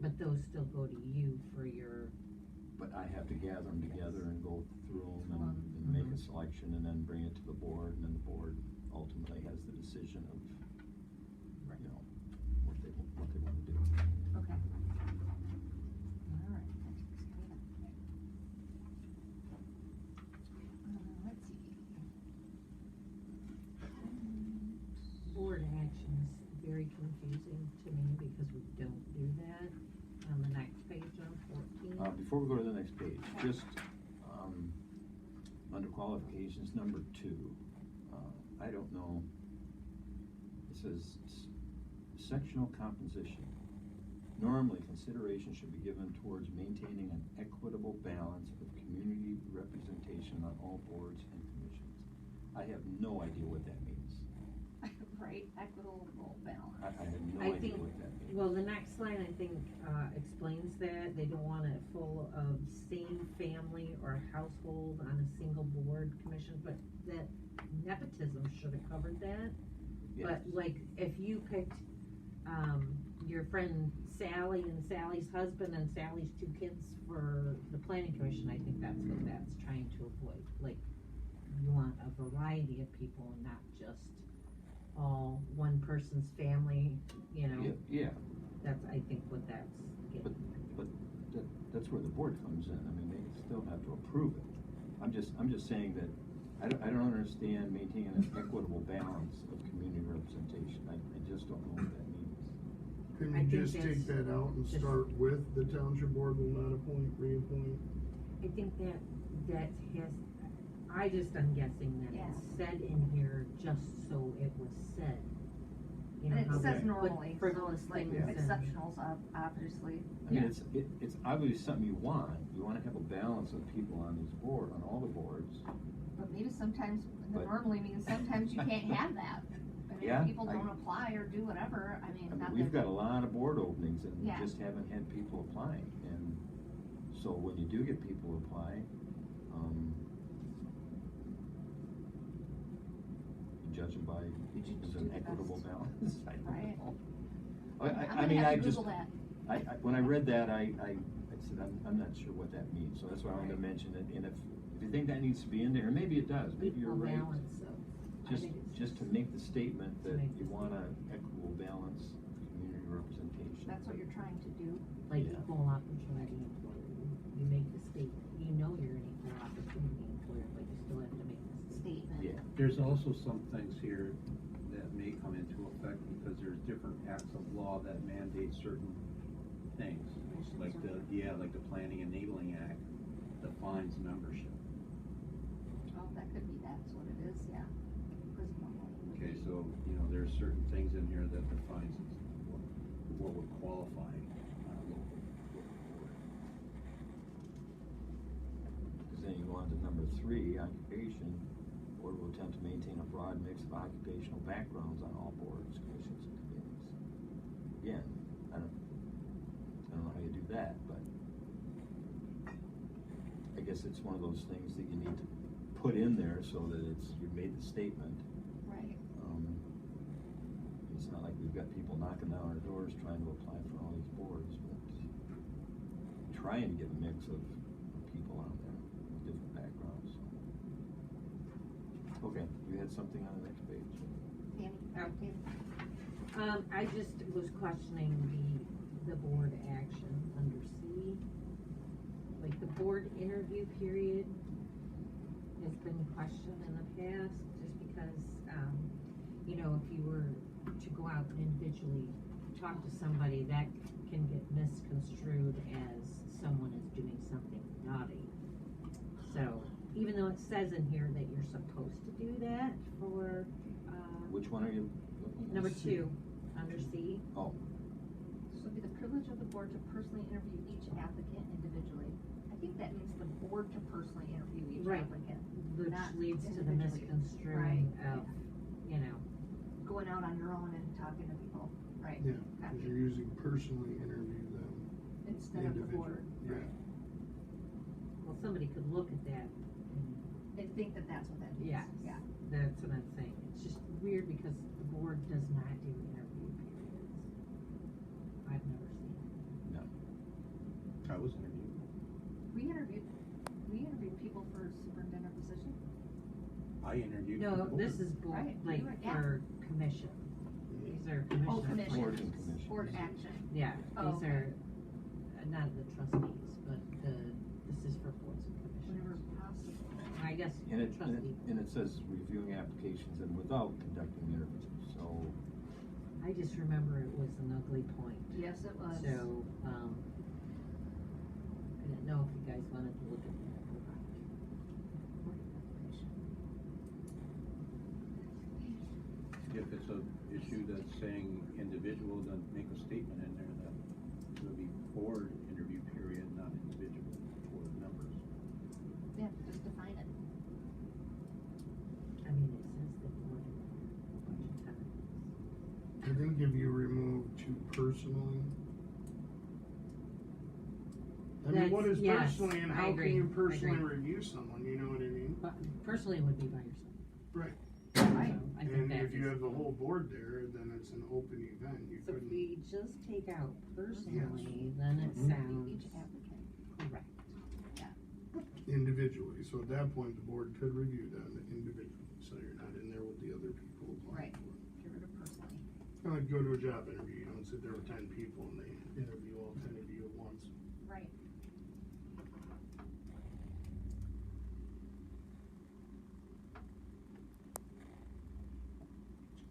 [SPEAKER 3] But those still go to you for your,
[SPEAKER 2] But I have to gather them together and go through them and make a selection and then bring it to the board, and then the board ultimately has the decision of, you know, what they want to do.
[SPEAKER 6] okay. Alright, that takes care of that. Let's see.
[SPEAKER 3] board actions very confusing to me because we don't do that. On the next page on 14.
[SPEAKER 2] Before we go to the next page, just, under qualifications, number 2, I don't know, it says sectional composition. Normally, consideration should be given towards maintaining an equitable balance of community representation on all boards and commissions. I have no idea what that means.
[SPEAKER 6] Right, equitable balance.
[SPEAKER 2] I have no
[SPEAKER 3] I
[SPEAKER 2] idea
[SPEAKER 3] think-
[SPEAKER 2] what that means.
[SPEAKER 3] Well, the next line, I think, explains that. They don't want it full of same family or household on a single board commission, but that nepotism should have covered that.
[SPEAKER 2] Yes.
[SPEAKER 3] But like, if you picked, your friend Sally and Sally's husband and Sally's 2 kids for the planning commission, I think that's what that's trying to avoid. Like, you want a variety of people and not just all one person's family, you know?
[SPEAKER 2] Yeah,
[SPEAKER 3] That's, I think, what that's
[SPEAKER 2] but,
[SPEAKER 3] getting.
[SPEAKER 2] but that's where the board comes in. I mean, they still have to approve it. I'm just saying that I don't understand maintaining an equitable balance of community representation. I just don't know what that means.
[SPEAKER 7] Can
[SPEAKER 3] I
[SPEAKER 7] you
[SPEAKER 3] think
[SPEAKER 7] just take
[SPEAKER 3] that's
[SPEAKER 7] that out and
[SPEAKER 3] just-
[SPEAKER 7] start with the township board will not appoint, reappoint?
[SPEAKER 3] I think that has, I'm guessing that
[SPEAKER 6] Yeah.
[SPEAKER 3] it's said in here just so it was said. You know,
[SPEAKER 6] And it
[SPEAKER 3] how
[SPEAKER 6] says
[SPEAKER 3] we put
[SPEAKER 6] normally, so
[SPEAKER 3] frivolous
[SPEAKER 6] it's like
[SPEAKER 3] things in.
[SPEAKER 6] exceptionals, obviously.
[SPEAKER 2] I mean,
[SPEAKER 3] Yeah.
[SPEAKER 2] it's obviously something you want. You want to have a balance of people on these board, on all the boards.
[SPEAKER 6] But maybe sometimes, the
[SPEAKER 2] But-
[SPEAKER 6] normally means sometimes you can't have that. I mean,
[SPEAKER 2] Yeah,
[SPEAKER 6] if people
[SPEAKER 2] I-
[SPEAKER 6] don't apply or do whatever, I mean,
[SPEAKER 2] I mean,
[SPEAKER 6] not
[SPEAKER 2] we've
[SPEAKER 6] that.
[SPEAKER 2] got a lot of board openings and we
[SPEAKER 6] Yeah.
[SPEAKER 2] just haven't had people applying. And so when you do get people apply, you judge them by, is it
[SPEAKER 6] do
[SPEAKER 2] an
[SPEAKER 6] the
[SPEAKER 2] equitable
[SPEAKER 6] best.
[SPEAKER 2] balance? I don't
[SPEAKER 6] Right.
[SPEAKER 2] know.
[SPEAKER 6] I'm
[SPEAKER 2] I
[SPEAKER 6] gonna
[SPEAKER 2] mean,
[SPEAKER 6] have
[SPEAKER 2] I
[SPEAKER 6] to
[SPEAKER 2] just,
[SPEAKER 6] Google that.
[SPEAKER 2] when I read that, I said, I'm not sure what that means, so that's why I wanted to mention it. And if you think that needs to be in there, and maybe it does, maybe you're
[SPEAKER 3] Equal
[SPEAKER 2] right.
[SPEAKER 3] balance of, I
[SPEAKER 2] Just,
[SPEAKER 3] think it's
[SPEAKER 2] just to make the statement
[SPEAKER 3] to
[SPEAKER 2] that
[SPEAKER 3] make
[SPEAKER 2] you
[SPEAKER 3] the
[SPEAKER 2] want an equitable balance of community representation.
[SPEAKER 6] That's what you're trying to do.
[SPEAKER 3] like
[SPEAKER 2] Yeah.
[SPEAKER 3] equal opportunity employer. You make the statement, you know you're an equal opportunity employer, but you still have to make the statement.
[SPEAKER 6] Statement.
[SPEAKER 2] Yeah,
[SPEAKER 5] There's also some things here that may come into effect because there's different acts of law that mandate certain things. Like the Planning Enabling Act defines membership.
[SPEAKER 6] Oh, that could be, that's what it is, yeah. Because normally it would
[SPEAKER 5] Okay,
[SPEAKER 6] be-
[SPEAKER 5] so, there's certain things in here that defines what would qualify on a local board.
[SPEAKER 2] because then you go on to number 3, occupation. Board will attempt to maintain a broad mix of occupational backgrounds on all boards, commissions, and committees. Again, I don't know how you do that, but I guess it's one of those things that you need to put in there so that you've made the statement.
[SPEAKER 6] Right.
[SPEAKER 2] It's not like we've got people knocking down our doors trying to apply for all these boards, but trying to get a mix of people on there with different backgrounds. Okay, you had something on the next page?
[SPEAKER 6] Tammy,
[SPEAKER 3] Oh.
[SPEAKER 6] Tammy.
[SPEAKER 3] I just was questioning the board action under C. Like the board interview period has been questioned in the past, just because, if you were to go out and individually talk to somebody, that can get misconstrued as someone is doing something naughty. So, even though it says in here that you're supposed to do that for,
[SPEAKER 2] Which one are you looking at?
[SPEAKER 3] number 2, under C,
[SPEAKER 2] Oh,
[SPEAKER 6] So it'd be the privilege of the board to personally interview each applicant individually. I think that means the board to personally interview each
[SPEAKER 3] Right.
[SPEAKER 6] applicant.
[SPEAKER 3] which
[SPEAKER 6] Not
[SPEAKER 3] leads to the
[SPEAKER 6] individually.
[SPEAKER 3] misconstruing
[SPEAKER 6] Right.
[SPEAKER 3] of, you know,
[SPEAKER 6] Going out on your own and talking to people, right?
[SPEAKER 7] Yeah,
[SPEAKER 6] Gotcha.
[SPEAKER 7] because you're using personally interview them
[SPEAKER 6] Instead of the
[SPEAKER 7] individually.
[SPEAKER 6] board.
[SPEAKER 7] Yeah.
[SPEAKER 3] well, somebody could look at that and
[SPEAKER 6] And think that that's what that means.
[SPEAKER 3] Yes.
[SPEAKER 6] Yeah.
[SPEAKER 3] that's what I'm saying. It's just weird because the board does not do interview periods. I've never seen it.
[SPEAKER 2] no.
[SPEAKER 5] I was interviewed.
[SPEAKER 6] We interviewed people for superintendent position.
[SPEAKER 5] I interviewed.
[SPEAKER 3] No,
[SPEAKER 5] for the
[SPEAKER 3] this
[SPEAKER 5] board.
[SPEAKER 3] is board,
[SPEAKER 6] Right,
[SPEAKER 3] like
[SPEAKER 6] you're right, yeah.
[SPEAKER 3] for commission. These are
[SPEAKER 6] Oh,
[SPEAKER 3] commission.
[SPEAKER 2] Boards
[SPEAKER 6] commission,
[SPEAKER 2] and commissions.
[SPEAKER 6] board action.
[SPEAKER 3] Yeah,
[SPEAKER 6] Oh,
[SPEAKER 3] these
[SPEAKER 6] okay.
[SPEAKER 3] are, not the trustees, but this is for boards and
[SPEAKER 6] Whenever
[SPEAKER 3] commissions.
[SPEAKER 6] possible.
[SPEAKER 3] I guess
[SPEAKER 2] And it, and
[SPEAKER 3] trustee.
[SPEAKER 2] it, and it says reviewing applications and without conducting interviews, so.
[SPEAKER 3] I just remember it was an ugly point.
[SPEAKER 6] Yes, it was.
[SPEAKER 3] So, I didn't know if you guys wanted to look at that or not.
[SPEAKER 5] If it's a issue that's saying individual, then make a statement in there that it would be board interview period, not individual board members.
[SPEAKER 6] Yeah, just define it.
[SPEAKER 3] I mean, it says the board a bunch of times.
[SPEAKER 7] I think if you remove to personally. I mean, what is
[SPEAKER 3] That's- yes,
[SPEAKER 7] personally and
[SPEAKER 3] I
[SPEAKER 7] how
[SPEAKER 3] agree,
[SPEAKER 7] can you
[SPEAKER 3] I
[SPEAKER 7] personally
[SPEAKER 3] agree.
[SPEAKER 7] review someone, you know what I mean?
[SPEAKER 3] But personally would be by yourself.
[SPEAKER 7] Right.
[SPEAKER 6] Right.
[SPEAKER 3] So I think
[SPEAKER 7] And
[SPEAKER 3] that
[SPEAKER 7] if you
[SPEAKER 3] is-
[SPEAKER 7] have the whole board there, then it's an open event, you
[SPEAKER 3] So if
[SPEAKER 7] couldn't.
[SPEAKER 3] we just take out personally, then it
[SPEAKER 2] Mhm.
[SPEAKER 3] sounds
[SPEAKER 6] Each applicant.
[SPEAKER 3] correct.
[SPEAKER 7] Individually, so at that point, the board could review them individually, so you're not in there with the other people applying
[SPEAKER 6] Right.
[SPEAKER 7] for it.
[SPEAKER 6] Get rid of personally.
[SPEAKER 7] Kinda like go to a job interview, you don't sit there with 10 people and they interview all 10 of you at once.
[SPEAKER 6] Right.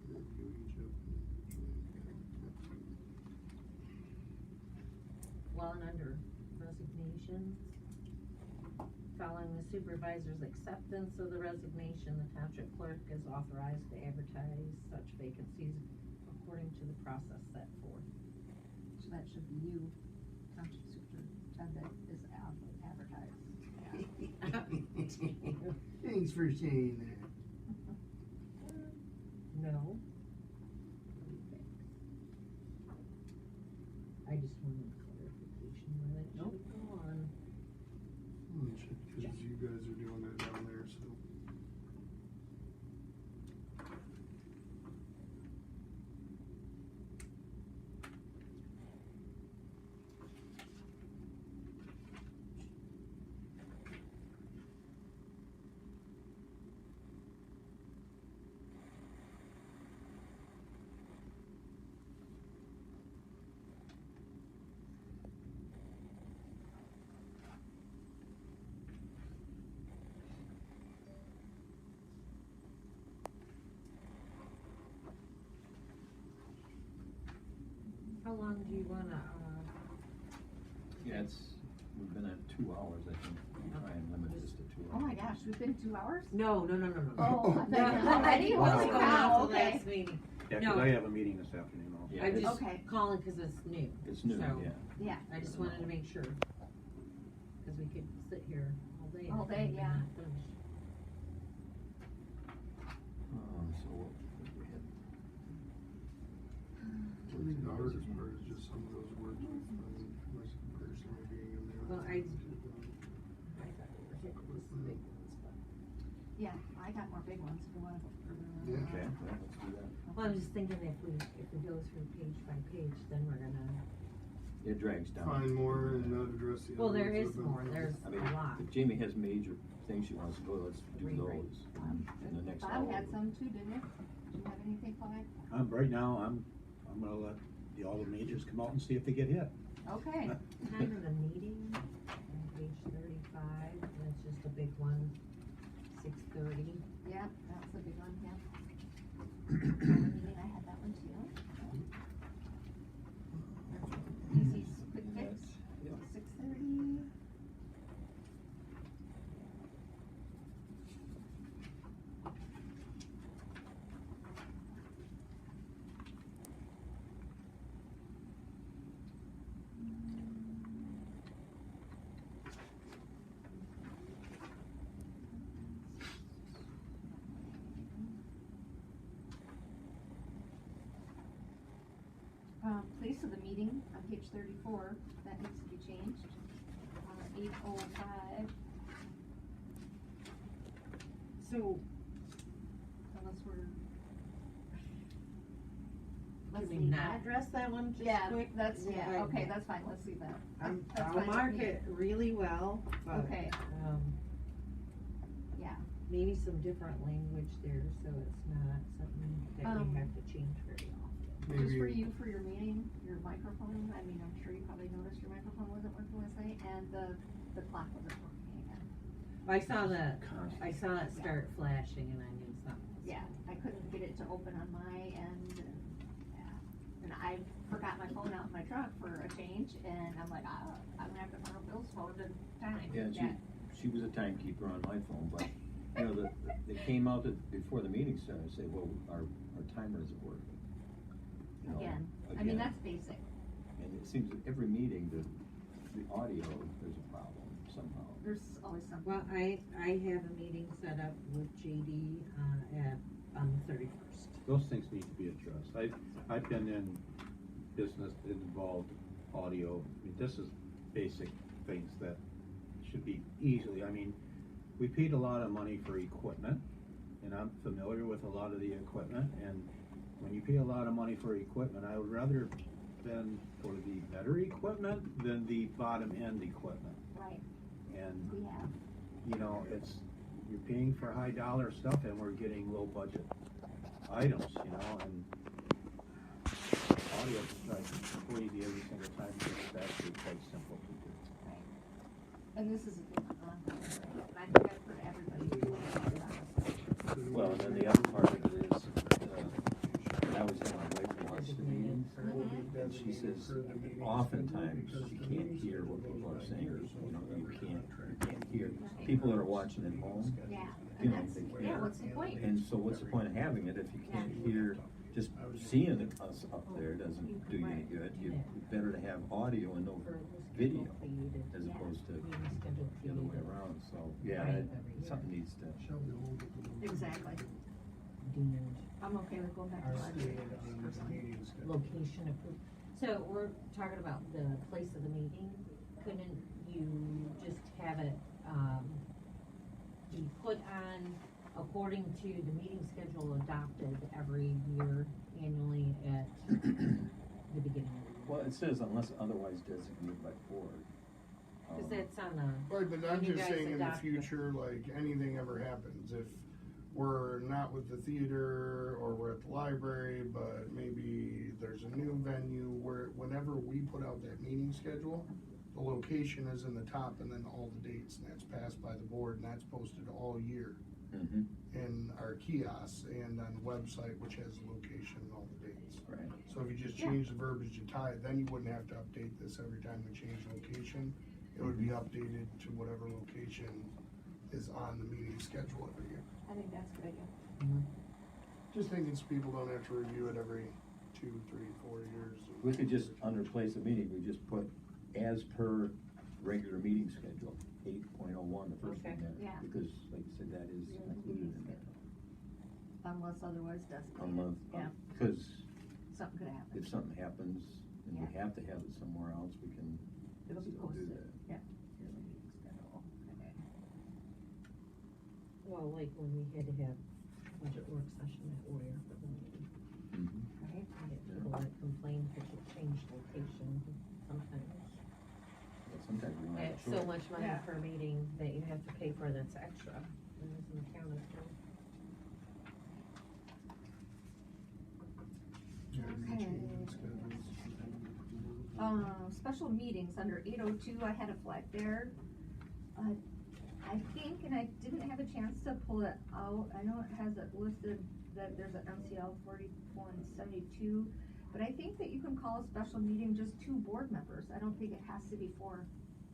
[SPEAKER 7] Review each of them individually.
[SPEAKER 3] Well, and under resignations, following the supervisor's acceptance of the resignation, the township clerk is authorized to advertise such vacancies according to the process set forth.
[SPEAKER 6] So that should be you, township superintendent is advertised.
[SPEAKER 7] Thanks for saying that.
[SPEAKER 3] No. What do you think? I just wanted clarification where that
[SPEAKER 2] Nope.
[SPEAKER 3] should go on.
[SPEAKER 7] Because you guys are doing it down there, so.
[SPEAKER 3] How long do you wanna,
[SPEAKER 2] Yeah, we've been at 2 hours, I think, we try and limit this to 2
[SPEAKER 6] Oh
[SPEAKER 2] hours.
[SPEAKER 6] my gosh, we've been 2 hours?
[SPEAKER 3] no.
[SPEAKER 6] Oh, I
[SPEAKER 3] No,
[SPEAKER 6] thought already?
[SPEAKER 2] Wow.
[SPEAKER 3] Wasn't going
[SPEAKER 6] Wow,
[SPEAKER 3] off the
[SPEAKER 6] okay.
[SPEAKER 3] last meeting.
[SPEAKER 5] Yeah,
[SPEAKER 3] No.
[SPEAKER 5] cause I have a meeting this afternoon also.
[SPEAKER 2] Yeah,
[SPEAKER 3] I'm
[SPEAKER 2] it's-
[SPEAKER 3] just
[SPEAKER 6] Okay.
[SPEAKER 3] calling cause it's new.
[SPEAKER 2] It's new,
[SPEAKER 3] So,
[SPEAKER 2] yeah.
[SPEAKER 6] Yeah.
[SPEAKER 3] I just wanted to make sure, cause we could sit here all day.
[SPEAKER 6] All day,
[SPEAKER 3] and
[SPEAKER 6] yeah.
[SPEAKER 3] not finish.
[SPEAKER 2] So what we had.
[SPEAKER 7] I think the hardest part is just some of those words with, like personally being in there.
[SPEAKER 3] Well, I thought we were hitting just the big ones, but.
[SPEAKER 6] Yeah, I got more big ones if you wanna go further.
[SPEAKER 7] Yeah.
[SPEAKER 2] Okay, well, let's do that.
[SPEAKER 3] Well, I was just thinking if we go through page by page, then we're gonna,
[SPEAKER 2] It drags down.
[SPEAKER 7] Find more and not address the other.
[SPEAKER 3] well, there
[SPEAKER 7] ones
[SPEAKER 3] is
[SPEAKER 7] with
[SPEAKER 3] more,
[SPEAKER 7] them.
[SPEAKER 3] there's
[SPEAKER 2] I mean,
[SPEAKER 3] a lot.
[SPEAKER 2] if Jamie has major things she wants to go, let's do
[SPEAKER 3] Rewrite.
[SPEAKER 2] those in the next hour.
[SPEAKER 6] Bob had some too, didn't you? Do you have anything, Clyde?
[SPEAKER 5] Right now, I'm gonna let all the majors come out and see if they get hit.
[SPEAKER 6] Okay.
[SPEAKER 3] Time of the meeting, on page 35, and it's just a big one, 6:30.
[SPEAKER 6] Yeah, that's a big one, yeah. Meeting, I had that one too. Easy, quick fix,
[SPEAKER 2] Yeah.
[SPEAKER 6] 6:30. page 34, that needs to be changed. 805,
[SPEAKER 3] So,
[SPEAKER 6] unless we're.
[SPEAKER 3] can
[SPEAKER 6] Let's
[SPEAKER 3] we
[SPEAKER 6] leave
[SPEAKER 3] not
[SPEAKER 6] that.
[SPEAKER 3] address that one just
[SPEAKER 6] Yeah,
[SPEAKER 3] quick?
[SPEAKER 6] that's, yeah,
[SPEAKER 3] I-
[SPEAKER 6] okay, that's fine, let's leave that. That's
[SPEAKER 3] I'll
[SPEAKER 6] fine with
[SPEAKER 3] mark
[SPEAKER 6] me.
[SPEAKER 3] it really well, but,
[SPEAKER 6] Okay. Yeah,
[SPEAKER 3] maybe some different language there, so it's not something that we have to change very often.
[SPEAKER 6] just for
[SPEAKER 7] Maybe,
[SPEAKER 6] you, for your meeting, your microphone, I mean, I'm sure you probably noticed your microphone wasn't working last night, and the clock wasn't working again.
[SPEAKER 3] I saw it start flashing and I knew something was
[SPEAKER 6] Yeah, I couldn't get it to open on my end, and, yeah. And I forgot my phone out in my truck for a change, and I'm like, I'm gonna have to borrow Bill's phone to time.
[SPEAKER 2] Yeah, she was a timekeeper on my phone, but, you know, they came out before the meeting started, and say, well, our timer isn't working. You know,
[SPEAKER 6] Again, I mean, that's basic.
[SPEAKER 2] And it seems that every meeting, the audio, there's a problem somehow.
[SPEAKER 6] There's always something.
[SPEAKER 3] Well, I have a meeting set up with JD, on the 31st.
[SPEAKER 5] Those things need to be addressed. I've been in business that involved audio. I mean, this is basic things that should be easily, I mean, we paid a lot of money for equipment, and I'm familiar with a lot of the equipment, and when you pay a lot of money for equipment, I would rather spend for the better equipment than the bottom end equipment.
[SPEAKER 6] Right,
[SPEAKER 5] And,
[SPEAKER 6] we have.
[SPEAKER 5] you know, you're paying for high dollar stuff and we're getting low budget items, you know, and audio is like crazy every single time, it's actually quite simple to do.
[SPEAKER 6] And this is a good one, and I think I've heard everybody do it.
[SPEAKER 2] Well, and then the other part of it is, I was having my wife watch the meetings, and she says, oftentimes she can't hear what people are saying, you know, you can't hear. People that are watching at home,
[SPEAKER 6] Yeah,
[SPEAKER 2] you
[SPEAKER 6] and
[SPEAKER 2] know,
[SPEAKER 6] that's,
[SPEAKER 2] they
[SPEAKER 6] yeah,
[SPEAKER 2] can't.
[SPEAKER 6] what's the point?
[SPEAKER 2] And so what's the point of having it if you can't hear, just seeing us up there doesn't do you any good. It's better to have audio and no video as opposed to the other way around, so, yeah, something needs to.
[SPEAKER 6] Exactly. I'm okay with going back to library.
[SPEAKER 3] Location approved. So we're talking about the place of the meeting. Couldn't you just have it, be put on according to the meeting schedule adopted every year annually at the beginning of the year?
[SPEAKER 2] Well, it says unless otherwise designated by board.
[SPEAKER 3] Cause that's on the.
[SPEAKER 7] right, but I'm
[SPEAKER 3] when you
[SPEAKER 7] just
[SPEAKER 3] guys
[SPEAKER 7] saying in the
[SPEAKER 3] adopt
[SPEAKER 7] future, like, anything ever happens, if we're not with the theater, or we're at the library, but maybe there's a new venue, where, whenever we put out that meeting schedule, the location is in the top, and then all the dates, and that's passed by the board, and that's posted all year
[SPEAKER 2] Mm-hmm,
[SPEAKER 7] in our kiosks and on the website, which has the location and all the dates.
[SPEAKER 2] right.
[SPEAKER 7] So if you just change the verbiage to tie it, then you wouldn't have to update this every time we change location. It would be updated to whatever location is on the meeting schedule every year.
[SPEAKER 6] I think that's a good idea.
[SPEAKER 7] Just thinking so people don't have to review it every 2, 3, 4 years.
[SPEAKER 2] We could just, under place of meeting, we just put as per regular meeting schedule, 8.01, the first
[SPEAKER 3] Okay.
[SPEAKER 2] one there.
[SPEAKER 6] Yeah.
[SPEAKER 2] Because, like you said, that is included in there.
[SPEAKER 6] Unless otherwise
[SPEAKER 2] Unless,
[SPEAKER 6] designated. Yeah,
[SPEAKER 2] because
[SPEAKER 6] something could happen.
[SPEAKER 2] if something happens and we have to have it somewhere else, we can
[SPEAKER 6] It'll be
[SPEAKER 2] still do
[SPEAKER 6] posted.
[SPEAKER 2] that.
[SPEAKER 6] Yeah. Here's the meeting schedule. Okay.
[SPEAKER 3] Well, like when we had to have budget work session at Warrior for the meeting.
[SPEAKER 2] Mhm.
[SPEAKER 6] Right.
[SPEAKER 3] I get people that complain because you change location sometimes.
[SPEAKER 2] But sometimes we don't have a
[SPEAKER 3] It's so
[SPEAKER 2] choice.
[SPEAKER 3] much money
[SPEAKER 6] Yeah.
[SPEAKER 3] per meeting that you have to pay for that's extra, and isn't accounted for.
[SPEAKER 6] Special meetings, under 802, I had a flag there. I think, and I didn't have a chance to pull it out, I know it has it listed that there's an MCL 4172, but I think that you can call a special meeting just 2 board members. I don't think it has to be 4.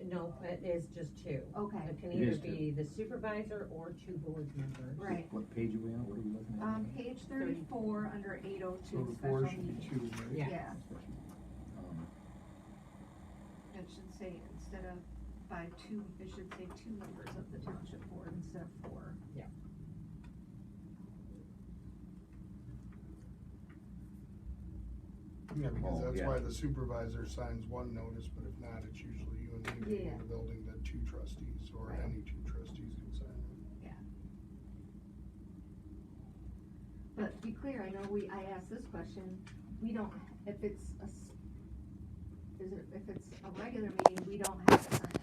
[SPEAKER 3] No, it is just 2.
[SPEAKER 6] Okay.
[SPEAKER 3] It can
[SPEAKER 2] It
[SPEAKER 3] either
[SPEAKER 2] is 2.
[SPEAKER 3] be the supervisor or 2 board members.
[SPEAKER 6] Right.
[SPEAKER 2] What page are we on? What are we looking at?
[SPEAKER 6] Page 34, under 802,
[SPEAKER 7] So the
[SPEAKER 6] special
[SPEAKER 7] 4 should be
[SPEAKER 6] meeting.
[SPEAKER 7] 2, right?
[SPEAKER 3] Yeah.
[SPEAKER 2] Um,
[SPEAKER 6] It should say, instead of by 2, it should say 2 members of the township board instead of 4.
[SPEAKER 3] Yeah.
[SPEAKER 7] Yeah, because
[SPEAKER 2] Oh,
[SPEAKER 7] that's
[SPEAKER 2] yeah.
[SPEAKER 7] why the supervisor signs one notice, but if not, it's usually you and me
[SPEAKER 6] Yeah.
[SPEAKER 7] in the building, the two trustees, or
[SPEAKER 6] Right.
[SPEAKER 7] any two trustees can sign it.
[SPEAKER 6] But to be clear, I know I asked this question, we don't, if it's a regular meeting, we don't have to sign